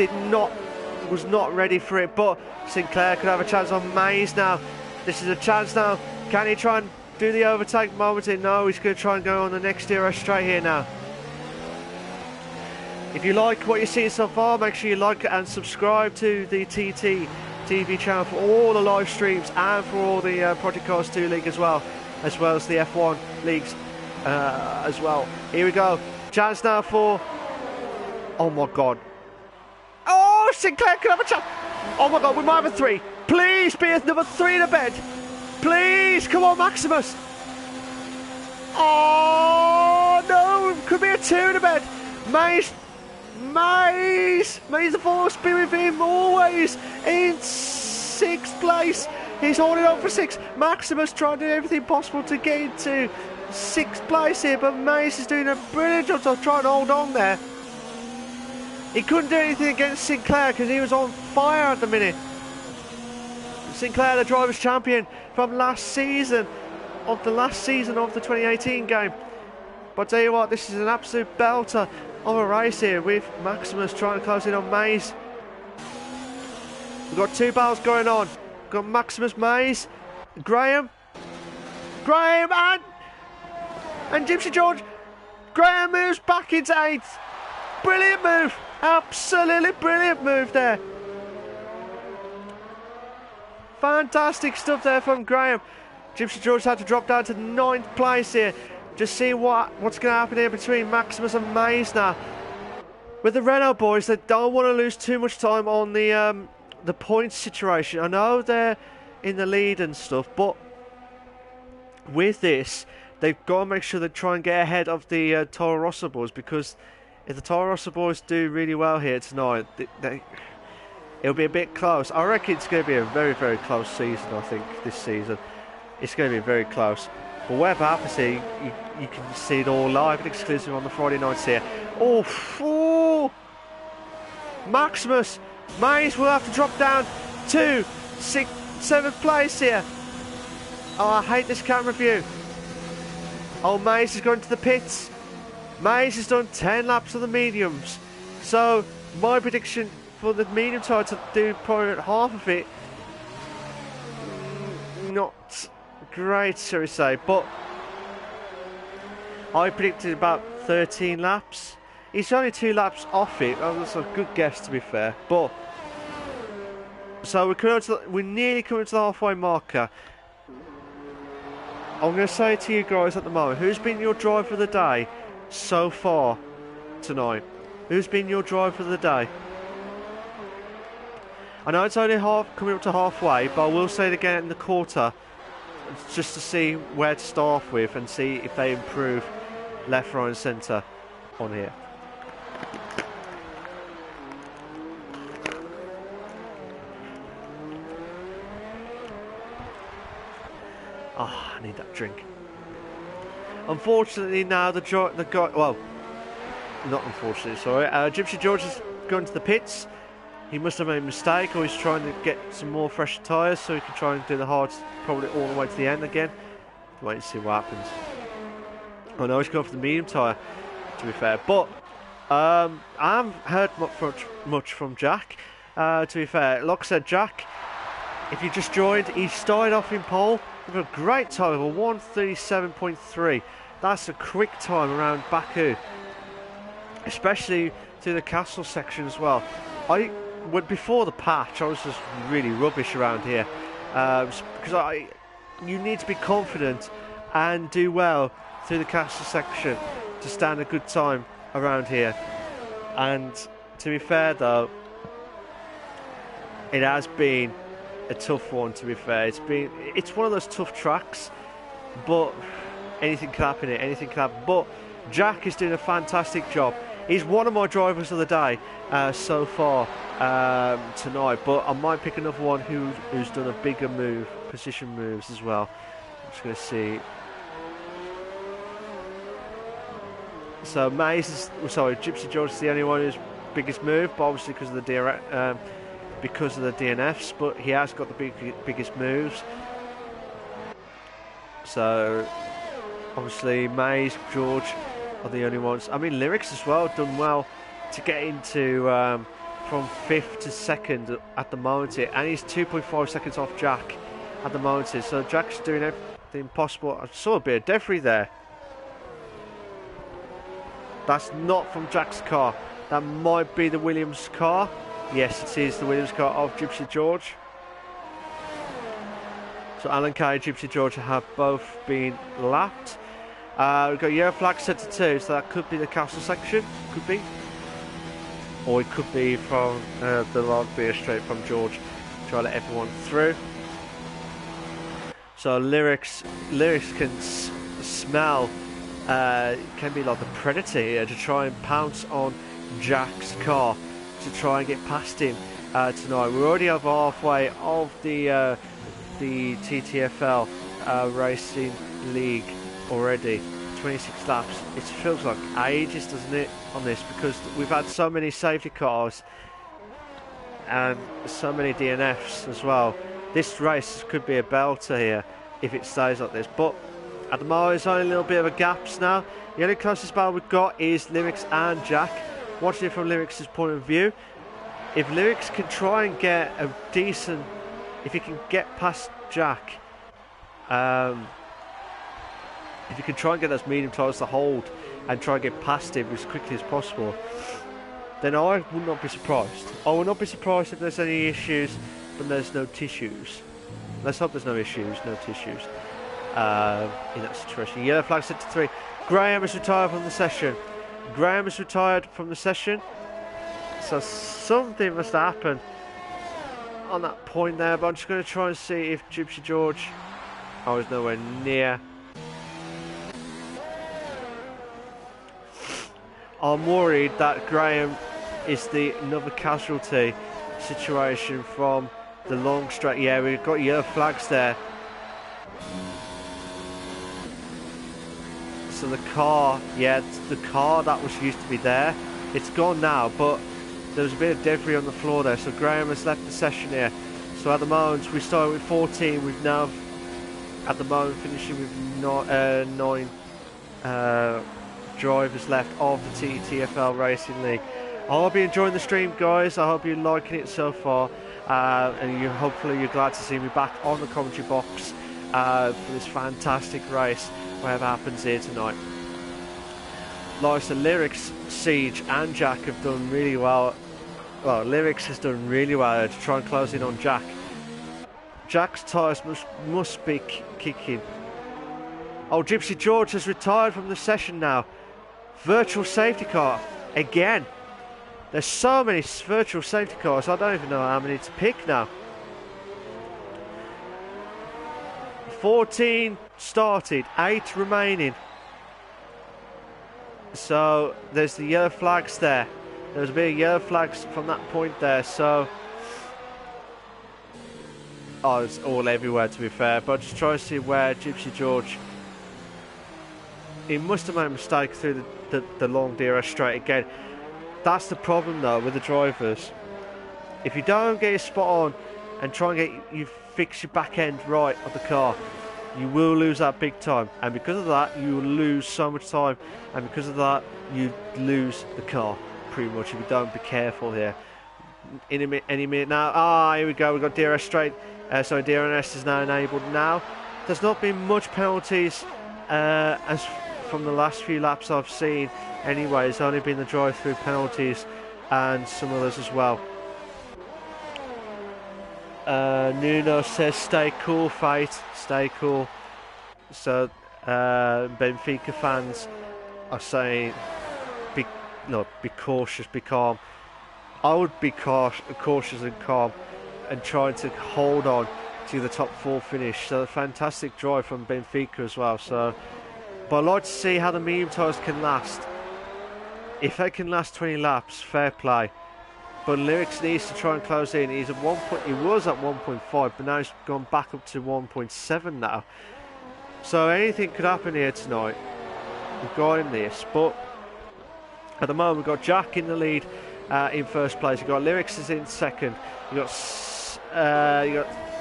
was not ready for it, but Sinclair could have a chance on Mays now. This is a chance now. Can he try and do the overtake moment? No, he's going to try and go on the next DRS straight here now. If you like what you're seeing so far, make sure you like and subscribe to the TTTV channel for all the live streams and for all the Project Cars 2 League as well as the F1 leagues as well. Here we go. Chance now for... Oh my God. Oh, Sinclair could have a chance. Oh my God, we might have a 3. Please be a number 3 in the bed. Please, come on, Maximus. Oh no, could be a 2 in the bed. Mays, the force be with him always in 6th place. He's holding on for 6. Maximus trying to do everything possible to get into 6th place here, but Mays is doing a brilliant job to try and hold on there. He couldn't do anything against Sinclair because he was on fire at the minute. Sinclair, the Drivers' Champion from last season, of the 2018 game. But I tell you what, this is an absolute belter of a race here with Maximus trying to close in on Mays. We've got 2 battles going on. We've got Maximus, Mays, Graham and Gypsy George. Graham moves back into 8th. Brilliant move. Absolutely brilliant move there. Fantastic stuff there from Graham. Gypsy George had to drop down to 9th place here. Just see what's going to happen here between Maximus and Mays now. With the Renault boys, they don't want to lose too much time on the points situation. I know they're in the lead and stuff, but with this, they've got to make sure they try and get ahead of the Toro Rosso boys, because if the Toro Rosso boys do really well here tonight, it'll be a bit close. I reckon it's going to be a very, very close season, I think, this season. It's going to be very close. But whatever happens here, you can see it all live and exclusive on the Friday nights here. Oh, Maximus. Mays will have to drop down to 7th place here. Oh, I hate this camera view. Oh, Mays is going to the pits. Mays has done 10 laps of the mediums. So, my prediction for the medium tyre to do probably half of it, not great, shall we say, but I predicted about 13 laps. He's only 2 laps off it. That's a good guess, to be fair. But so we're nearly coming to the halfway marker. I'm going to say to you guys at the moment, who's been your driver of the day so far tonight? Who's been your driver of the day? I know it's only coming up to halfway, but I will say it again in the quarter, just to see where to start off with and see if they improve left, right and centre on here. Oh, I need that drink. Unfortunately now the guy, well, not unfortunately, sorry, Gypsy George has gone to the pits. He must have made a mistake, or he's trying to get some more fresh tyres so he can try and do the hards probably all the way to the end again. Wait and see what happens. I know he's going for the medium tyre, to be fair, but I haven't heard much from Jack, to be fair. Like I said, Jack, if you just joined, he started off in pole with a great time of 1:37.3. That's a quick time around Baku, especially through the castle section as well. Before the patch, I was just really rubbish around here, because you need to be confident and do well through the castle section to stand a good time around here. And to be fair though, it has been a tough one, to be fair. It's one of those tough tracks, but anything can happen here, anything can happen. But Jack is doing a fantastic job. He's one of my drivers of the day so far tonight, but I might pick another one who's done a bigger move, position moves as well. I'm just going to see. So Gypsy George is the only one who's biggest move, but obviously because of the DNFs, but he has got the biggest moves. So obviously Mays, George are the only ones. I mean, Lyrics as well, done well to get into from 5th to 2nd at the moment here, and he's 2.5 seconds off Jack at the moment here. So Jack's doing everything possible. I saw a bit of debris there. That's not from Jack's car. That might be the Williams car. Yes, it is the Williams car of Gypsy George. So Alan Kay and Gypsy George have both been lapped. We've got yellow flag set to 2, so that could be the castle section. Could be. Or it could be from the log beer straight from George. Try to let everyone through. So Lyrics can smell, can be like the predator here to try and pounce on Jack's car to try and get past him tonight. We're already over halfway of the TTFL Racing League already. 26 laps. It feels like ages, doesn't it, on this, because we've had so many safety cars and so many DNFs as well. This race could be a belter here if it stays like this, but at the moment there's only a little bit of a gaps now. The only closest battle we've got is Lyrics and Jack. Watching it from Lyrics' point of view, if Lyrics can try and get a decent, if he can get past Jack, if you can try and get those medium tyres to hold and try and get past him as quickly as possible, then I would not be surprised. I will not be surprised if there's any issues, but there's no tissues. Let's hope there's no issues, no tissues in that situation. Yellow flag set to 3. Graham is retired from the session. Graham is retired from the session. So something must happen on that point there, but I'm just going to try and see if Gypsy George... Oh, he's nowhere near. I'm worried that Graham is another casualty situation from the long straight. Yeah, we've got yellow flags there. So the car, yeah, the car that was used to be there, it's gone now, but there's a bit of debris on the floor there, so Graham has left the session here. So at the moment, we started with 14, we've now, at the moment, finishing with 9 drivers left of the TTFL Racing League. I hope you're enjoying the stream, guys. I hope you're liking it so far, and hopefully you're glad to see me back on the commentary box for this fantastic race, whatever happens here tonight. Like the Lyrics, Siege and Jack have done really well. Well, Lyrics has done really well to try and close in on Jack. Jack's tyres must be kicking. Oh, Gypsy George has retired from the session now. Virtual safety car again. There's so many virtual safety cars, I don't even know how many to pick now. 14 started, 8 remaining. So there's the yellow flags there. There's a bit of yellow flags from that point there, so... Oh, it's all everywhere to be fair, but just try to see where Gypsy George... He must have made a mistake through the long DRS straight again. That's the problem though with the drivers. If you don't get your spot on and try and you fix your back end right of the car, you will lose that big time, and because of that you will lose so much time, and because of that you lose the car pretty much if you don't be careful here. In any minute now. Here we go, we've got DRS straight. Sorry, DRS is now enabled now. There's not been much penalties as from the last few laps I've seen anyway. It's only been the drive-through penalties and some others as well. Nuno says stay cool, Fate, stay cool. So Benfica fans are saying be cautious, be calm. I would be cautious and calm and trying to hold on to the top 4 finish. So a fantastic drive from Benfica as well. So, but I'd like to see how the medium tyres can last. If they can last 20 laps, fair play. But Lyrics needs to try and close in. He was at 1.5, but now he's gone back up to 1.7 now. So anything could happen here tonight regarding this. But at the moment, we've got Jack in the lead in first place. You've got Lyrics is in second. You've got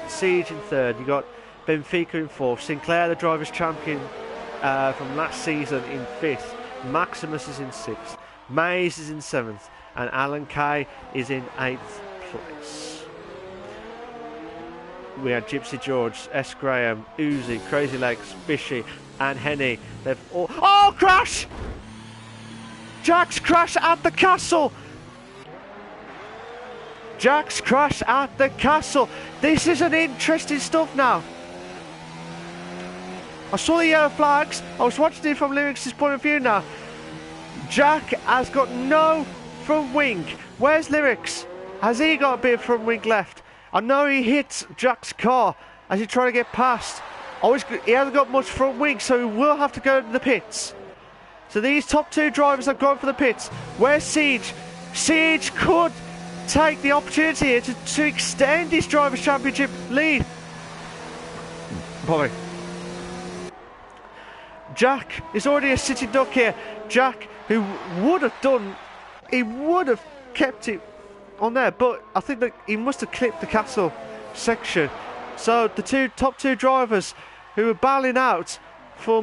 Siege in third. You've got Benfica in fourth. Sinclair, the drivers' champion from last season, in fifth. Maximus is in sixth. Mays is in seventh. And Alan Kay is in 8th place. We had Gypsy George, S. Graham, Uzi, Crazy Legs, Bishy, and Henny. They've all... Oh, crash! Jack's crash at the castle! Jack's crash at the castle. This is an interesting stuff now. I saw the yellow flags. I was watching it from Lyrics' point of view now. Jack has got no front wing. Where's Lyrics? Has he got a bit of front wing left? I know he hit Jack's car as he's trying to get past. He hasn't got much front wing, so he will have to go to the pits. So these top 2 drivers have gone for the pits. Where's Siege? Siege could take the opportunity here to extend his Drivers' Championship lead. Boy. Jack is already a sitting duck here. Jack, who would have kept it on there, but I think that he must have clipped the castle section. So the top two drivers who are battling out for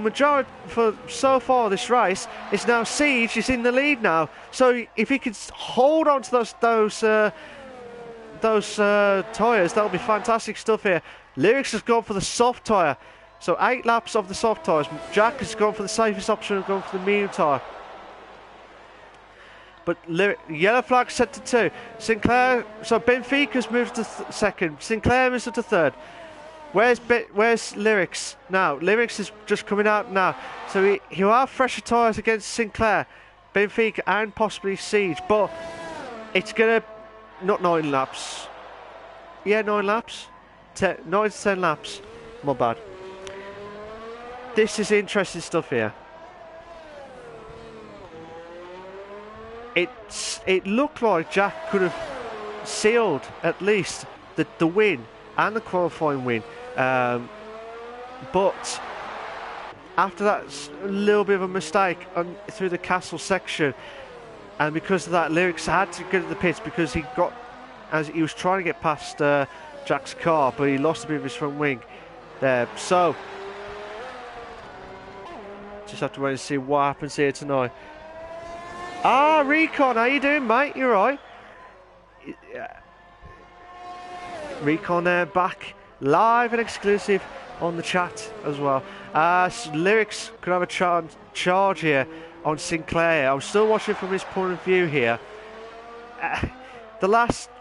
so far this race, it's now Siege is in the lead now. So if he could hold on to those tyres, that'll be fantastic stuff here. Lyrics has gone for the soft tyre, so 8 laps of the soft tyres. Jack has gone for the safest option and gone for the medium tyre. But yellow flag set to 2. Sinclair, so Benfica's moved to second. Sinclair moves to third. Where's Lyrics now? Lyrics is just coming out now, so he'll have fresher tyres against Sinclair, Benfica, and possibly Siege. But it's gonna not 9 laps. Yeah, 9 laps. 9 to 10 laps. My bad. This is interesting stuff here. It looked like Jack could have sealed at least the win and the qualifying win, but after that little bit of a mistake through the castle section, and because of that, Lyrics had to go to the pits because he was trying to get past Jack's car, but he lost a bit of his front wing there. So just have to wait and see what happens here tonight. Ah, Recon, how you doing, mate? You alright? Yeah. Recon there, back live and exclusive on the chat as well. Lyrics could have a charge here on Sinclair. I'm still watching from his point of view here. The last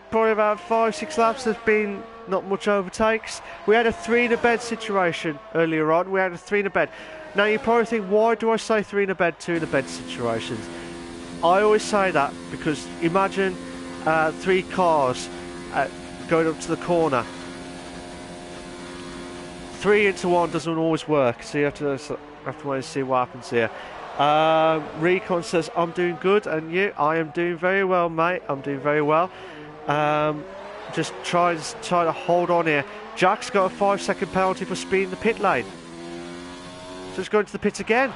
probably about 5-6 laps there's been not much overtakes. We had a 3 in a bed situation earlier on. We had a 3 in a bed. Now you probably think, why do I say 3 in a bed, 2 in a bed situations? I always say that because imagine 3 cars going up to the corner. 3 into 1 doesn't always work, so you have to wait and see what happens here. Recon says, I'm doing good, and you? I am doing very well, mate. I'm doing very well. Just try to hold on here. Jack's got a 5-second penalty for speeding the pit lane. So he's going to the pits again.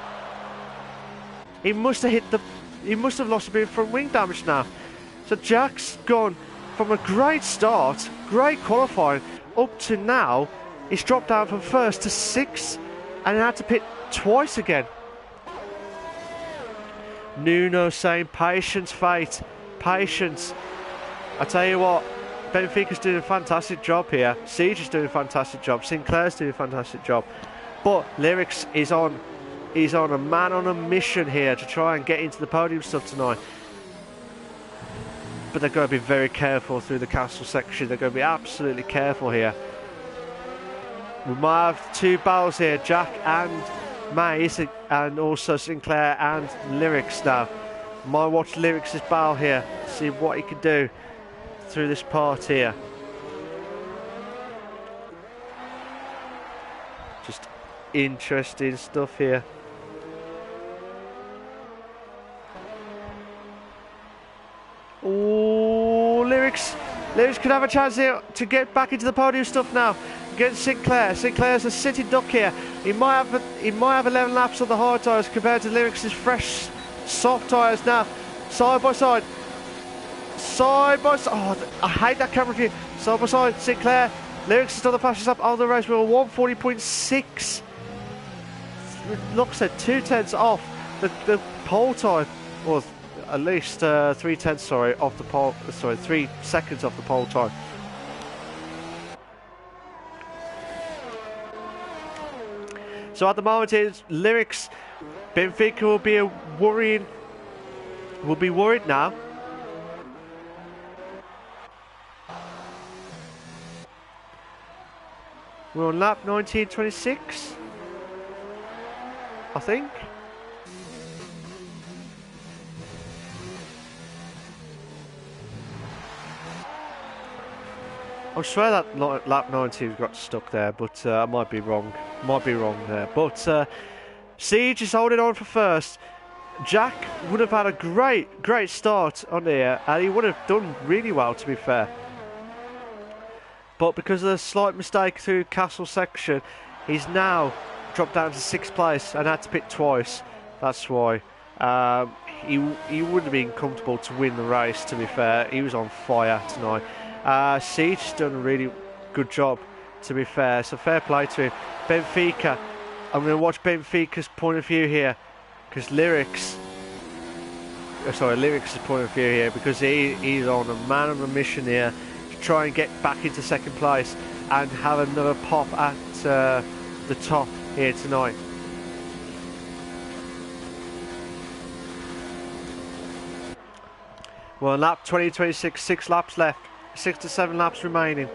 He must have lost a bit of front wing damage now. So Jack's gone from a great start, great qualifying, up to now. He's dropped down from 1st to 6th and had to pit twice again. Nuno saying, patience, Fate, patience. I tell you what, Benfica's doing a fantastic job here. Siege is doing a fantastic job. Sinclair's doing a fantastic job. But Lyrics is on a man on a mission here to try and get into the podium stuff tonight. But they've got to be very careful through the castle section. They're going to be absolutely careful here. We might have 2 battles here, Jack and Maze, and also Sinclair and Lyrics now. Might watch Lyrics' battle here, see what he can do through this part here. Just interesting stuff here. Oh, Lyrics could have a chance here to get back into the podium stuff now against Sinclair. Sinclair's a sitting duck here. He might have 11 laps on the hard tyres compared to Lyrics' fresh soft tyres now. Side by side. Oh, I hate that camera view. Side by side, Sinclair. Lyrics is still the fastest lap on the race. We're 140.6. Looks at 2/10 off the pole time, or at least 3/10, sorry, off the pole. Sorry, 3 seconds off the pole time. So at the moment, it's Lyrics. Benfica will be worried now. We're on lap 19.26, I think. I swear that lap 19 got stuck there, but I might be wrong. Might be wrong there. But Siege is holding on for 1st. Jack would have had a great start on here, and he would have done really well, to be fair. But because of a slight mistake through Castle section, he's now dropped down to 6th place and had to pit twice. That's why. He would have been comfortable to win the race, to be fair. He was on fire tonight. Siege has done a really good job, to be fair. So fair play to him. Benfica. I'm going to watch Benfica's point of view here, because Lyrics' point of view here, because he's on a man on a mission here to try and get back into 2nd place and have another pop at the top here tonight. Well, lap 20-26, 6 laps left, 6 to 7 laps remaining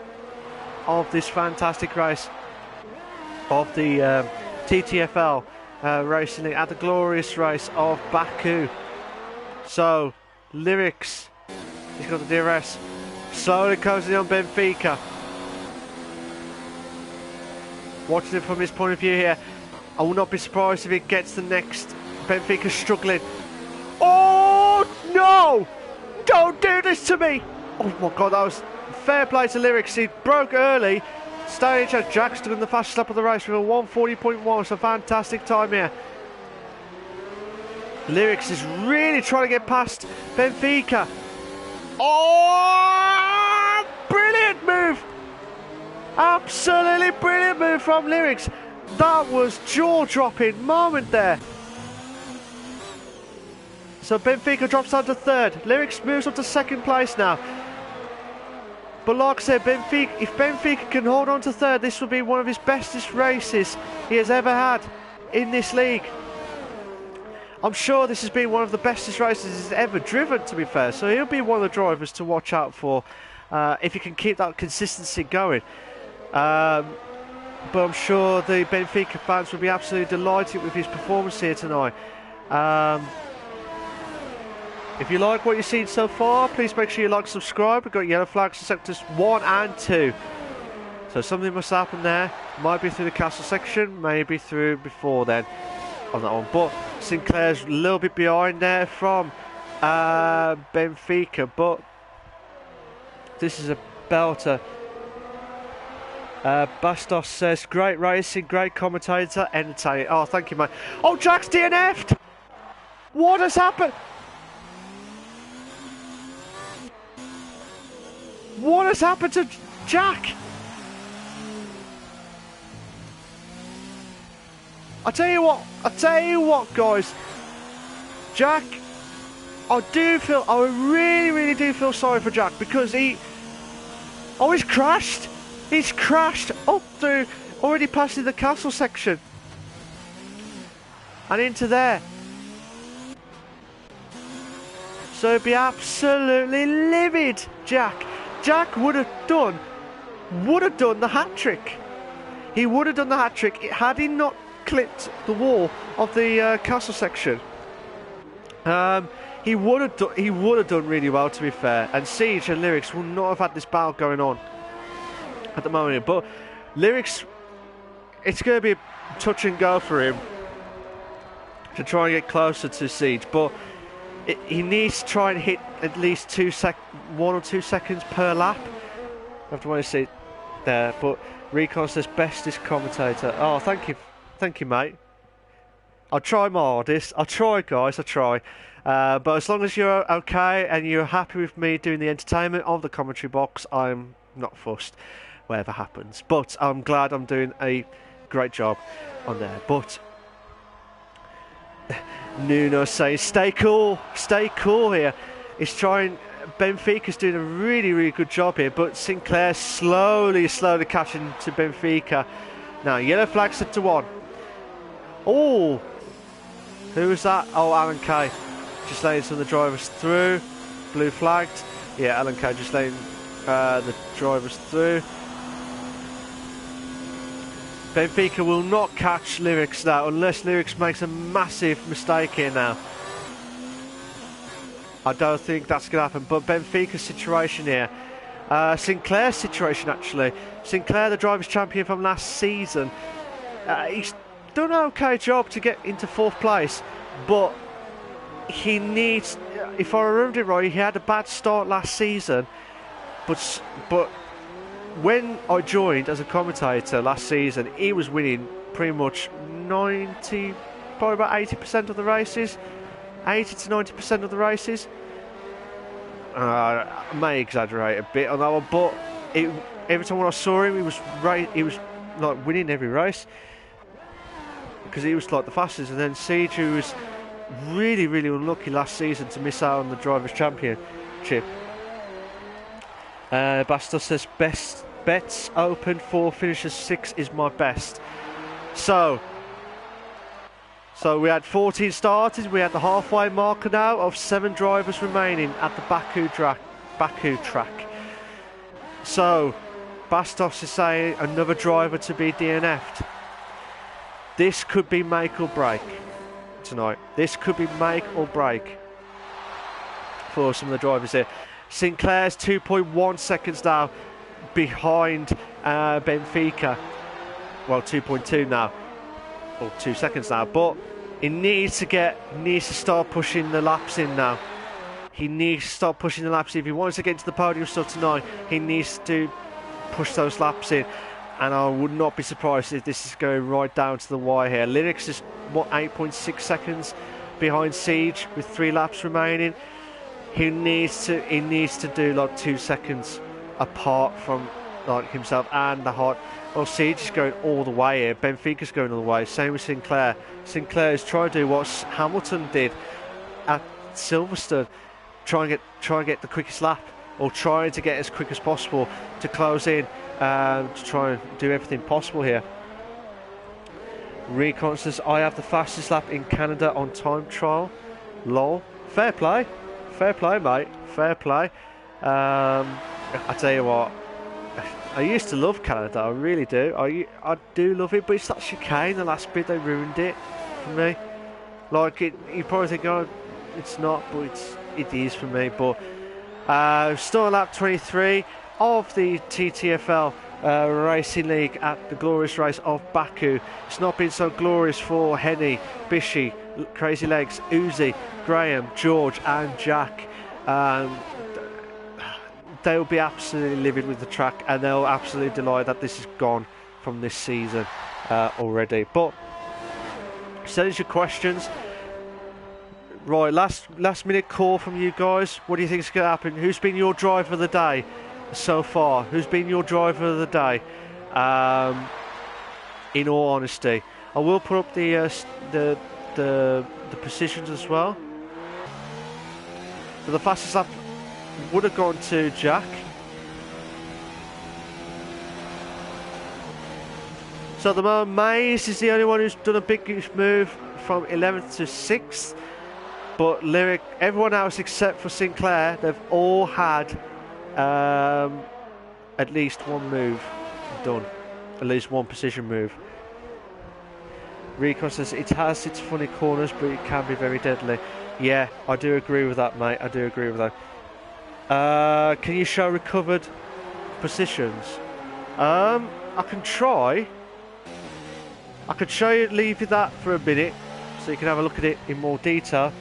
of this fantastic race of the TTFL Racing League at the glorious race of Baku. So, Lyrics, he's got the DRS, slowly closing on Benfica. Watching it from his point of view here, I will not be surprised if it gets the next. Benfica struggling. Oh no! Don't do this to me! Oh my god, that was fair play to Lyrics. He broke early. Staying in charge. Jack's doing the fastest lap of the race with a 140.1. So fantastic time here. Lyrics is really trying to get past Benfica. Oh! Brilliant move! Absolutely brilliant move from Lyrics. That was jaw-dropping moment there. So Benfica drops down to third. Lyrics moves up to second place now. But like I said, if Benfica can hold on to third, this will be one of his bestest races he has ever had in this league. I'm sure this has been one of the bestest races he's ever driven, to be fair. So he'll be one of the drivers to watch out for if he can keep that consistency going. But I'm sure the Benfica fans will be absolutely delighted with his performance here tonight. If you like what you've seen so far, please make sure you like and subscribe. We've got yellow flags in sectors 1 and 2. So something must happen there. Might be through the castle section, maybe through before then on that one. But Sinclair's a little bit behind there from Benfica. But this is a belter. Bastos says, great racing, great commentator, entertaining. Oh, thank you, mate. Oh, Jack's DNF'd! What has happened? What has happened to Jack? I tell you what, guys. Jack, I really do feel sorry for Jack because he's crashed. He's crashed up through, already passing the castle section and into there. So he'd be absolutely livid, Jack. Jack would have done the hat-trick. He would have done the hat-trick had he not clipped the wall of the castle section. He would have done really well, to be fair. And Siege and Lyrics will not have had this battle going on at the moment. But Lyrics, it's going to be a touch and go for him to try and get closer to Siege. But he needs to try and hit at least 1 or 2 seconds per lap. I have to want to see it there. But Recon says bestest commentator. Oh, thank you, mate. I'll try my hardest. I'll try, guys. I'll try. But as long as you're okay and you're happy with me doing the entertainment of the commentary box, I'm not fussed. Whatever happens. But I'm glad I'm doing a great job on there. But Nuno saying, stay cool here. He's trying. Benfica's doing a really good job here, but Sinclair slowly catching to Benfica. Now yellow flag set to 1. Oh, who was that? Oh, Alan Kay just letting some of the drivers through. Blue flagged. Yeah, Alan Kay just letting the drivers through. Benfica will not catch Lyrics now unless Lyrics makes a massive mistake here now. I don't think that's going to happen, but Benfica's situation here. Sinclair's situation, actually. Sinclair, the drivers' champion from last season. He's done an okay job to get into 4th place, but he needs, if I remember it right, he had a bad start last season, but when I joined as a commentator last season, he was winning pretty much probably about 80% of the races. 80 to 90% of the races. I may exaggerate a bit on that one, but every time when I saw him, he was like winning every race because he was like the fastest. And then Siege, who was really unlucky last season to miss out on the Drivers' Championship. Bastos says best bets open for finishes 6 is my best. So we had 14 starters. We had the halfway marker now of 7 drivers remaining at the Baku track. So Bastos is saying another driver to be DNF'd. This could be make or break tonight. This could be make or break for some of the drivers here. Sinclair's 2.1 seconds now behind Benfica. Well, 2.2 now, or 2 seconds now. But he needs to start pushing the laps in now. He needs to start pushing the laps in. If he wants to get into the podium stuff tonight, he needs to push those laps in. And I would not be surprised if this is going right down to the wire here. Linux is 8.6 seconds behind Siege with 3 laps remaining. He needs to do like 2 seconds apart from like himself and the hot. Well, Siege is going all the way here. Benfica's going all the way. Same with Sinclair. Sinclair is trying to do what Hamilton did at Silverstone, try and get the quickest lap, or trying to get as quick as possible to close in, to try and do everything possible here. Recon says, I have the fastest lap in Canada on time trial. Lol. Fair play, mate. Fair play. I tell you what, I used to love Canada. I really do. I do love it, but it's that chicane. The last bit, they ruined it for me. Like you probably think, oh, it's not, but it is for me. But still on lap 23 of the TTFL Racing League at the glorious race of Baku. It's not been so glorious for Henny, Bishy, Crazy Legs, Uzi, Graham, George and Jack. They'll be absolutely livid with the track, and they'll absolutely delight that this is gone from this season already. But send us your questions. Right, last minute call from you guys. What do you think is going to happen? Who's been your driver of the day so far? Who's been your driver of the day? In all honesty, I will put up the positions as well. So the fastest lap would have gone to Jack. So at the moment, Maze is the only one who's done a big move from 11th to 6th. But Lyric, everyone else except for Sinclair, they've all had at least one move done, at least one position move. Recon says it has its funny corners, but it can be very deadly. Yeah, I do agree with that, mate. I do agree with that. Can you show recovered positions? I can try. I could show you, leave you that for a minute, so you can have a look at it in more detail.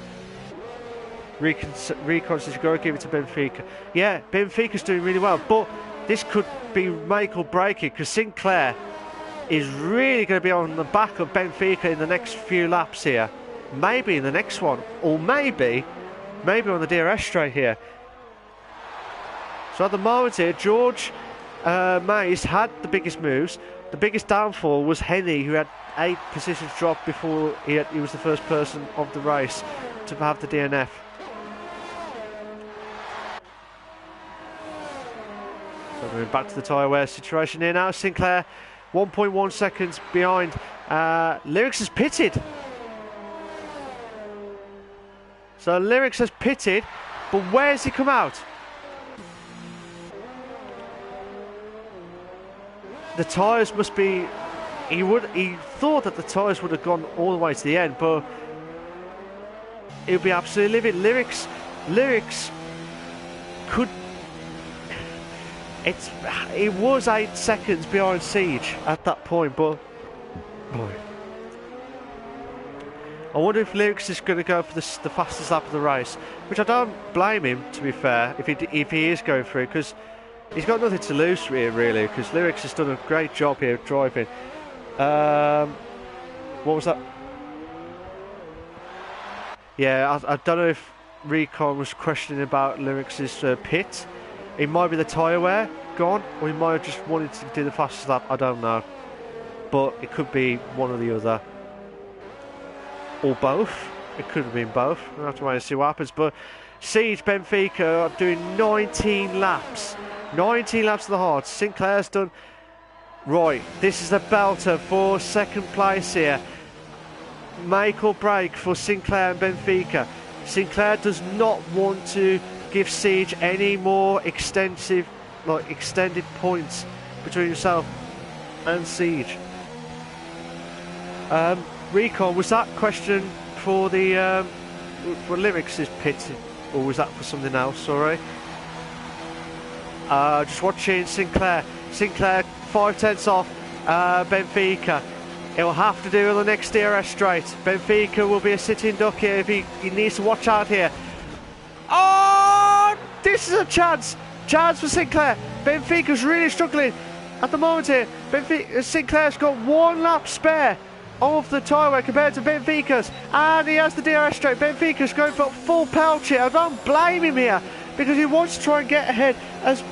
Recon says you've got to give it to Benfica. Yeah, Benfica's doing really well, but this could be make or break it, because Sinclair is really going to be on the back of Benfica in the next few laps here. Maybe in the next one, or maybe on the DRS straight here. So at the moment here, George Mays had the biggest moves. The biggest downfall was Henny, who had 8 positions dropped before he was the first person of the race to have the DNF. So we're back to the tyre wear situation here now. Sinclair 1.1 seconds behind. Lyrics has pitted. So Lyrics has pitted, but where's he come out? The tyres must be... He thought that the tyres would have gone all the way to the end, but it would be absolutely livid. Lyrics could... It was 8 seconds behind Siege at that point, but... Boy. I wonder if Lyrics is going to go for the fastest lap of the race, which I don't blame him, to be fair, if he is going through, because he's got nothing to lose here, really, because Lyrics has done a great job here driving. What was that? Yeah, I don't know if Recon was questioning about Lyrics' pit. It might be the tyre wear gone, or he might have just wanted to do the fastest lap, I don't know. But it could be one or the other. Or both. It could have been both. We'll have to wait and see what happens. But Siege, Benfica are doing 19 laps. 19 laps of the hard. Sinclair's done... Right, this is a belter for second place here. Make or break for Sinclair and Benfica. Sinclair does not want to give Siege any more extended points between himself and Siege. Recon, was that question for the for Lyrics' pit, or was that for something else? Sorry. Just watching Sinclair. Sinclair 5/10 off Benfica. He'll have to do the next DRS straight. Benfica will be a sitting duck here if he needs to watch out here. Oh, this is a chance for Sinclair. Benfica's really struggling at the moment here. Sinclair's got 1 lap spare of the tyre wear compared to Benfica's, and he has the DRS straight. Benfica's going for full pelch here. I don't blame him here, because he wants to try and get ahead as...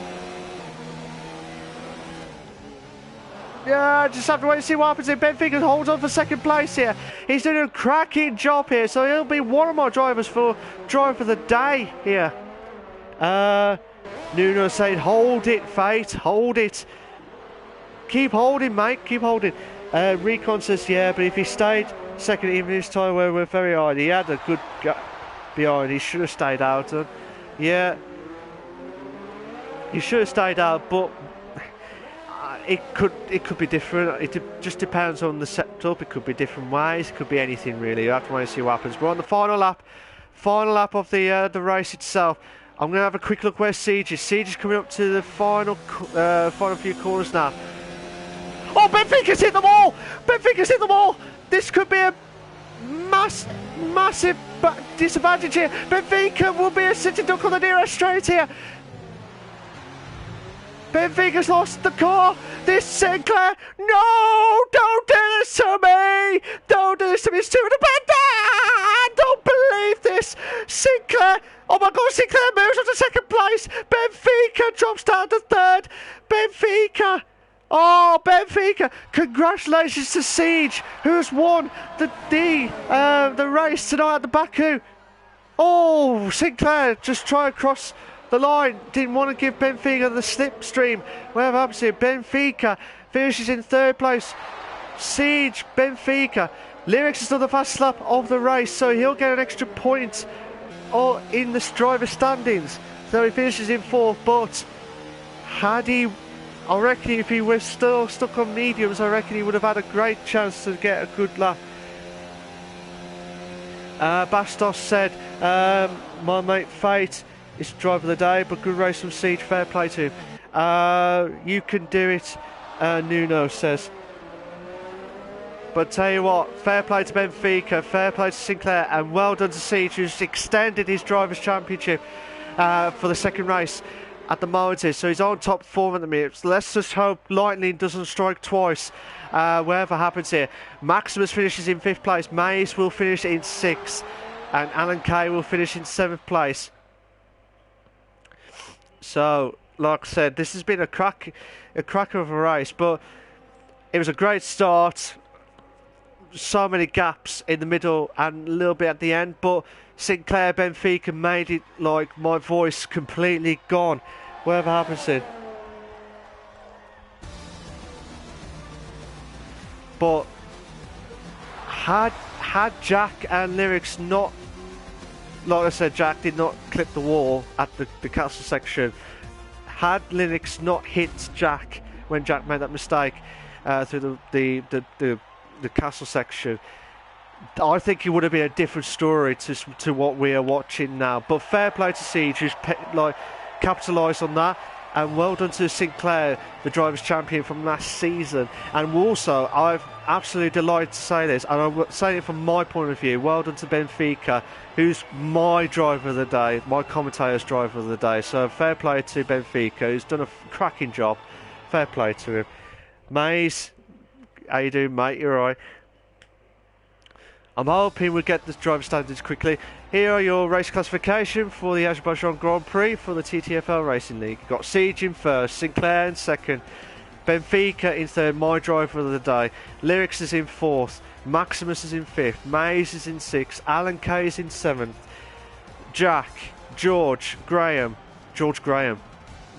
Yeah, just have to wait and see what happens here. Benfica holds on for second place here. He's doing a cracking job here, so he'll be one of my drivers for driver of the day here. Nuno saying, hold it, Fate, hold it. Keep holding, mate, keep holding. Recon says, yeah, but if he stayed second, even his tyre were very hard. He had a good gap behind. He should have stayed out. Yeah, he should have stayed out, but it could be different. It just depends on the setup. It could be different ways. It could be anything really. You have to wait and see what happens. We're on the final lap of the race itself. I'm going to have a quick look where Siege is. Siege is coming up to the final few corners now. Oh, Benfica's hit them all! Benfica's hit them all! This could be a massive disadvantage here. Benfica will be a sitting duck on the nearest straight here. Benfica's lost the car. This Sinclair. No! Don't do this to me! Don't do this to me. It's too bad. I don't believe this. Sinclair. Oh my God, Sinclair moves on to second place. Benfica drops down to third. Benfica. Oh, Benfica! Congratulations to Siege, who has won the race tonight at the Baku. Oh, Sinclair just tried to cross the line. Didn't want to give Benfica the slipstream. Whatever happens here, Benfica finishes in third place. Siege, Benfica. Lyrics has done the fast lap of the race, so he'll get an extra point in the driver standings. So he finishes in fourth, but I reckon if he was still stuck on mediums, I reckon he would have had a great chance to get a good lap. Bastos said, my mate Fate is driver of the day, but good race from Siege, fair play to him. You can do it, Nuno says. But tell you what, fair play to Benfica, fair play to Sinclair, and well done to Siege, who's extended his Drivers' Championship for the second race at the moment. So he's on top form at the minute. So let's just hope lightning doesn't strike twice, whatever happens here. Maximus finishes in 5th place, Mays will finish in 6th, and Alan Kay will finish in 7th place. So, like I said, this has been a cracker of a race, but it was a great start. So many gaps in the middle and a little bit at the end, but Sinclair Benfica made it like my voice completely gone. Whatever happens to. But had Jack and Lyrics not, like I said, Jack did not clip the wall at the castle section. Had Lyrics not hit Jack when Jack made that mistake through the castle section, I think it would have been a different story to what we are watching now. But fair play to Siege, who's capitalised on that, and well done to Sinclair, the Drivers' Champion from last season. And also, I'm absolutely delighted to say this, and I'm saying it from my point of view, well done to Benfica, who's my driver of the day, my commentator's driver of the day. So fair play to Benfica, who's done a cracking job. Fair play to him. Mays, how you doing, mate? You're all right. I'm hoping we get the driver standards quickly. Here are your race classification for the Azerbaijan Grand Prix for the TTFL Racing League. You've got Siege in first, Sinclair in second, Benfica in third, my driver of the day. Lyrics is in fourth, Maximus is in fifth, Mays is in sixth, Alan Kay is in seventh, Jack, George Graham,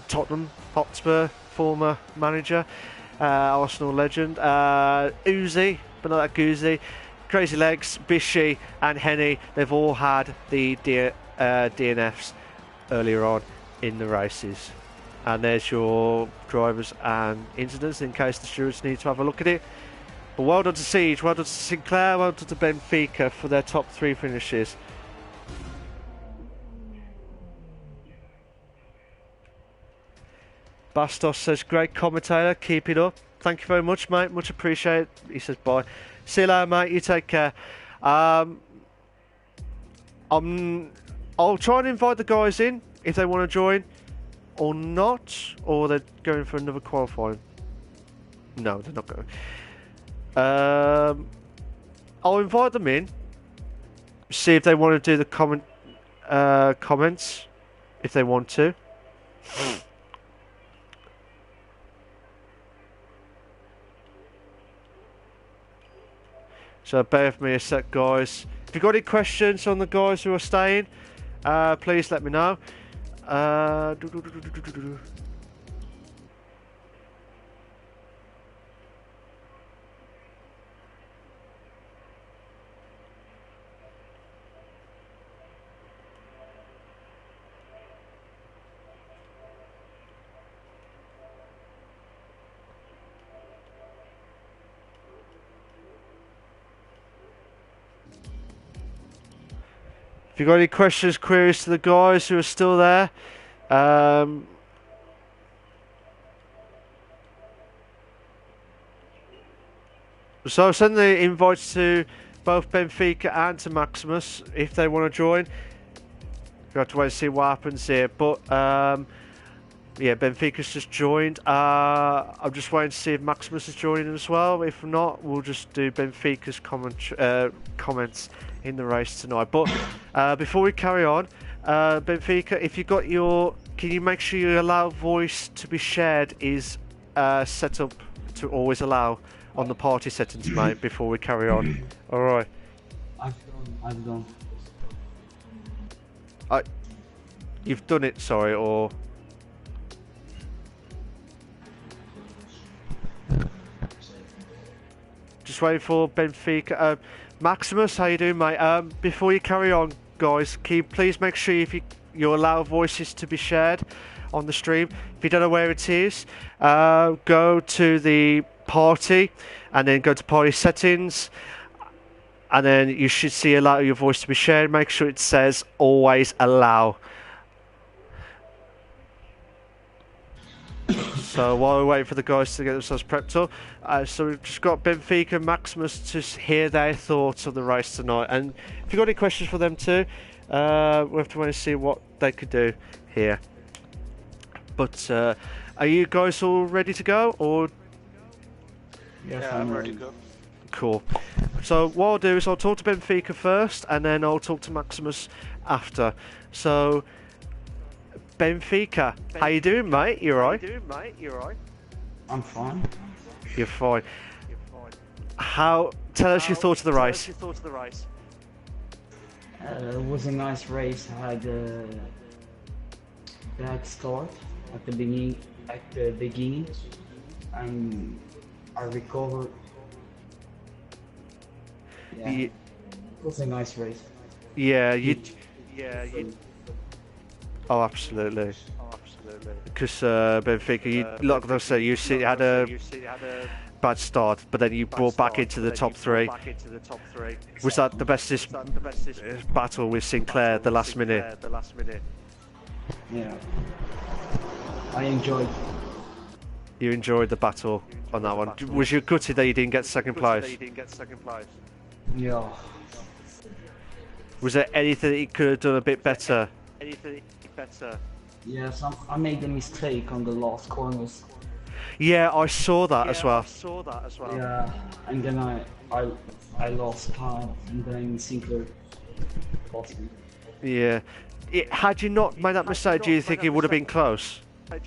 Tottenham Hotspur, former manager, Arsenal legend, Uzi, but not that Goozy, Crazy Legs, Bishy and Henny, they've all had the DNFs earlier on in the races. And there's your drivers and incidents in case the stewards need to have a look at it. But well done to Siege, well done to Sinclair, well done to Benfica for their top 3 finishes. Bastos says, great commentator, keep it up. Thank you very much, mate, much appreciated. He says, bye. See you later, mate, you take care. I'll try and invite the guys in if they want to join or not, or they're going for another qualifying. No, they're not going. I'll invite them in, see if they want to do the comments, if they want to. So bear with me a sec, guys. If you've got any questions on the guys who are staying, please let me know. If you've got any questions, queries to the guys who are still there, so send the invites to both Benfica and to Maximus if they want to join. We have to wait and see what happens here. But yeah, Benfica's just joined. I'm just waiting to see if Maximus is joining as well. If not, we'll just do Benfica's comments in the race tonight. But before we carry on, Benfica, if you got your, can you make sure you allow voice to be shared is set up to always allow on the party settings, mate, before we carry on. Alright. I've done. You've done it, sorry, or... Just waiting for Benfica. Maximus, how you doing, mate? Before you carry on, guys, can you please make sure if you allow voices to be shared on the stream. If you don't know where it is, go to the party and then go to party settings, and then you should see allow your voice to be shared. Make sure it says always allow. So while we're waiting for the guys to get themselves prepped up, so we've just got Benfica and Maximus to hear their thoughts on the race tonight. And if you've got any questions for them too, we have to wait and see what they could do here. But are you guys all ready to go? Or Yes, I'm ready to go. Cool. So what I'll do is I'll talk to Benfica first, and then I'll talk to Maximus after. So Benfica, how you doing, mate? You alright? I'm fine. You're fine. Tell us your thoughts of the race. It was a nice race. I had a bad start at the beginning, and I recovered. Yeah, it was a nice race. Yeah, you. Oh, absolutely. Because Benfica, like I say, you had a bad start, but then you brought back into the top three. Was that the bestest battle with Sinclair the last minute? Yeah, I enjoyed. You enjoyed the battle on that one. Was you gutted that you didn't get second place? Yeah. Was there anything that you could have done a bit better? Yes, I made a mistake on the last corners. Yeah, I saw that as well. Yeah, and then I lost time, and then Sinclair lost me. Yeah. Had you not made that mistake, do you think it would have been close? I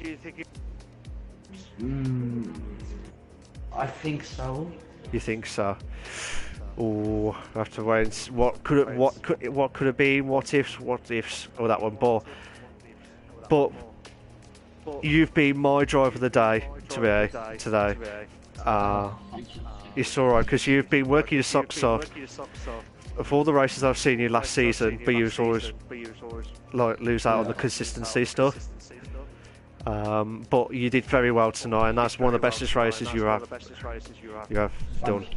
think so. You think so? Oh, I have to wait and see. What could have been? What ifs? Oh, that one. But you've been my driver of the day today. It's alright because you've been working your socks off. Of all the races I've seen you last season, but you always like lose out on the consistency stuff. But you did very well tonight, and that's one of the bestest races you have done.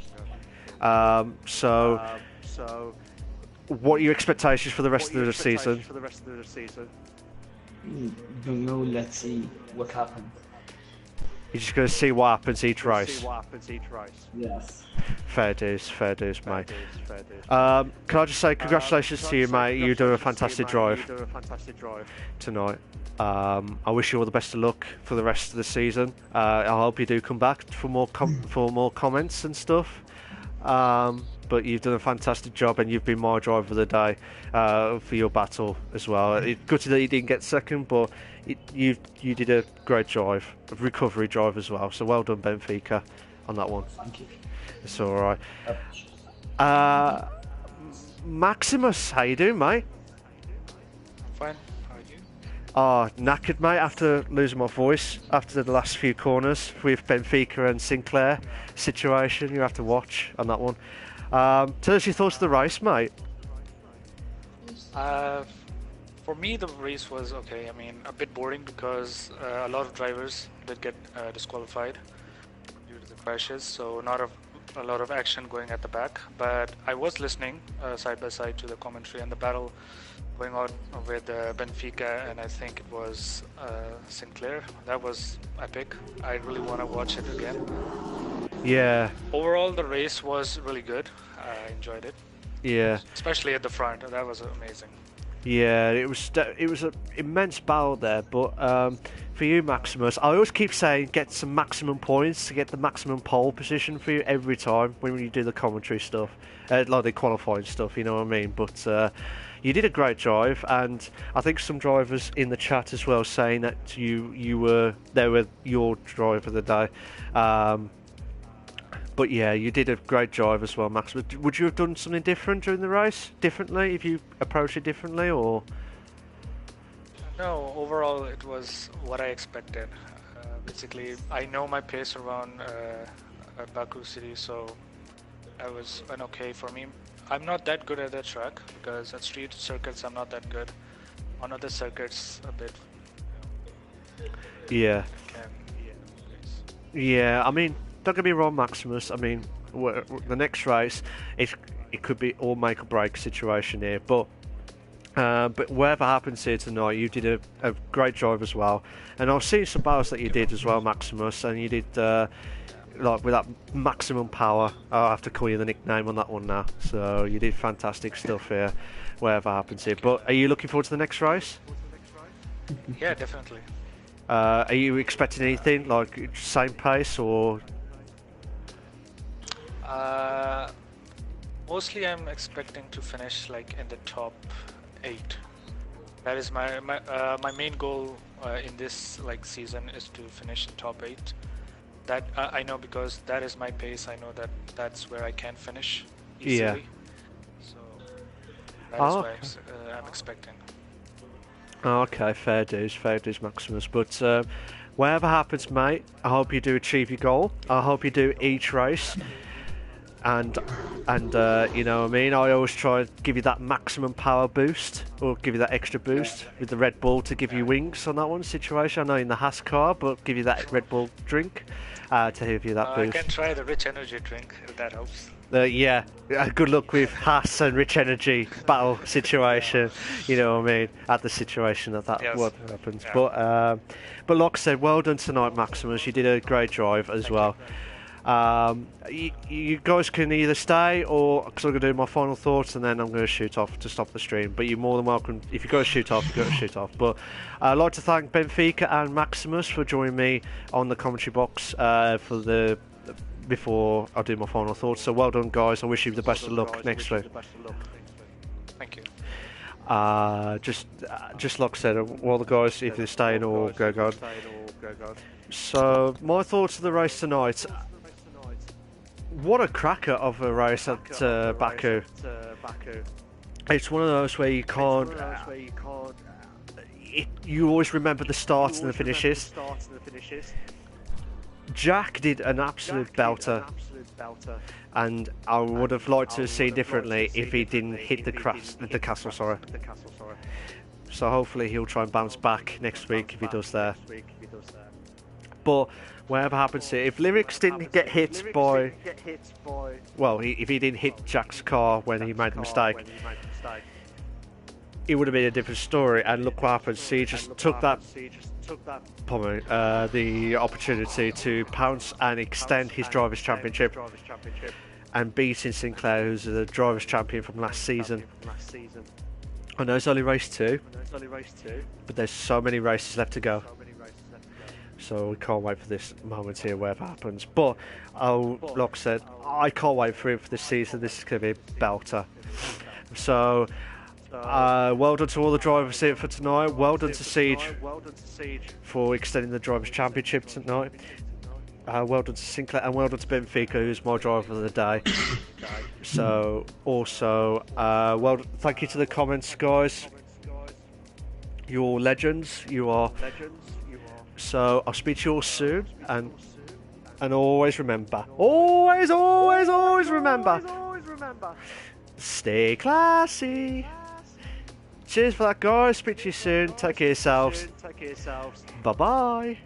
So, what are your expectations for the rest of the season? Don't know. Let's see what happens. You're just going to see what happens each race. Yes. Fair dues, mate. Can I just say congratulations to you, mate. You're doing a fantastic drive tonight. I wish you all the best of luck for the rest of the season. I hope you do come back for more comments and stuff. But you've done a fantastic job, and you've been my driver of the day for your battle as well. It's gutted that you didn't get second, but you did a great drive, a recovery drive as well. So well done, Benfica, on that one. Thank you. It's all right. Maximus, how you doing, mate? I'm fine. How are you? Oh, knackered, mate, after losing my voice after the last few corners with Benfica and Sinclair situation. You have to watch on that one. Tell us your thoughts of the race, mate. Uh, for me, the race was okay. I mean, a bit boring because a lot of drivers did get disqualified due to the crashes, so not a lot of action going at the back. But I was listening side by side to the commentary and the battle going on with Benfica, and I think it was Sinclair. That was epic. I really want to watch it again. Yeah. Overall, the race was really good. I enjoyed it. Yeah. Especially at the front. That was amazing. Yeah, it was an immense battle there, but for you, Maximus, I always keep saying get some maximum points to get the maximum pole position for you every time when you do the commentary stuff, like the qualifying stuff, you know what I mean? But you did a great drive, and I think some drivers in the chat as well saying that they were your driver of the day. But yeah, you did a great drive as well, Max. Would you have done something different during the race? Differently, if you approached it differently, or? No, overall it was what I expected. Basically, I know my pace around Baku city, so that was an okay for me. I'm not that good at that track because at street circuits I'm not that good. On other circuits, a bit. Yeah. Yeah, I mean, don't get me wrong, Maximus. I mean, the next race, it could be all make or break situation here. But whatever happens here tonight, you did a great drive as well. And I've seen some battles that you did as well, Maximus, and you did like with that maximum power. I'll have to call you the nickname on that one now. So you did fantastic stuff here, whatever happens here. But are you looking forward to the next race? Yeah, definitely. Are you expecting anything like same pace or? Mostly I'm expecting to finish like in the top 8. That is my main goal in this like season is to finish in top 8. That I know because that is my pace. I know that that's where I can finish easily. Yeah. So that is what I'm expecting. Okay, fair dues, Maximus. But whatever happens, mate, I hope you do achieve your goal. I hope you do each race. And you know what I mean, I always try to give you that maximum power boost, or give you that extra boost with the Red Bull to give you wings on that one situation. I know in the Haas car, but give you that Red Bull drink to give you that boost. I can try the Rich Energy drink if that helps. Yeah, good luck with Haas and Rich Energy battle situation. You know what I mean, at the situation that what happens. Yeah. But like I said, well done tonight, Maximus. You did a great drive as well. You guys can either stay, or because I'm going to do my final thoughts and then I'm going to shoot off to stop the stream. But you're more than welcome. If you've got to shoot off, you've got to shoot off. But I'd like to thank Benfica and Maximus for joining me on the commentary box before I do my final thoughts. So well done, guys. I wish you the best of luck next week. Thank you. Just like I said, all the guys, if they're staying or go. So my thoughts of the race tonight. What a cracker of a race at Baku. It's one of those where you can't. You always remember the starts and the finishes. Jack did an absolute belter, and I would have liked to have seen differently if he didn't hit the castle. Sorry. So hopefully he'll try and bounce back next week if he does that. But whatever happens here, if Lyrics didn't get hit by, well, if he didn't hit Jack's car when he made the mistake, it would have been a different story. And look what happens. He just took that the opportunity to pounce and extend his drivers' championship, and beating Sinclair, who's the drivers' champion from last season. I know it's only race 2, but there's so many races left to go. So we can't wait for this moment here, whatever happens. But, like I said, I can't wait for it for this season. This is going to be a belter. So, well done to all the drivers here for tonight. Well done to Siege for extending the Drivers' Championship tonight. well done to Sinclair, and well done to Benfica, who's my driver of the day. So, also, thank you to the comments, guys. You're all legends. You are. So, I'll speak to you all soon, and always remember, always remember, stay classy. Cheers for that, guys. Speak to you soon. Take care of yourselves. Bye bye.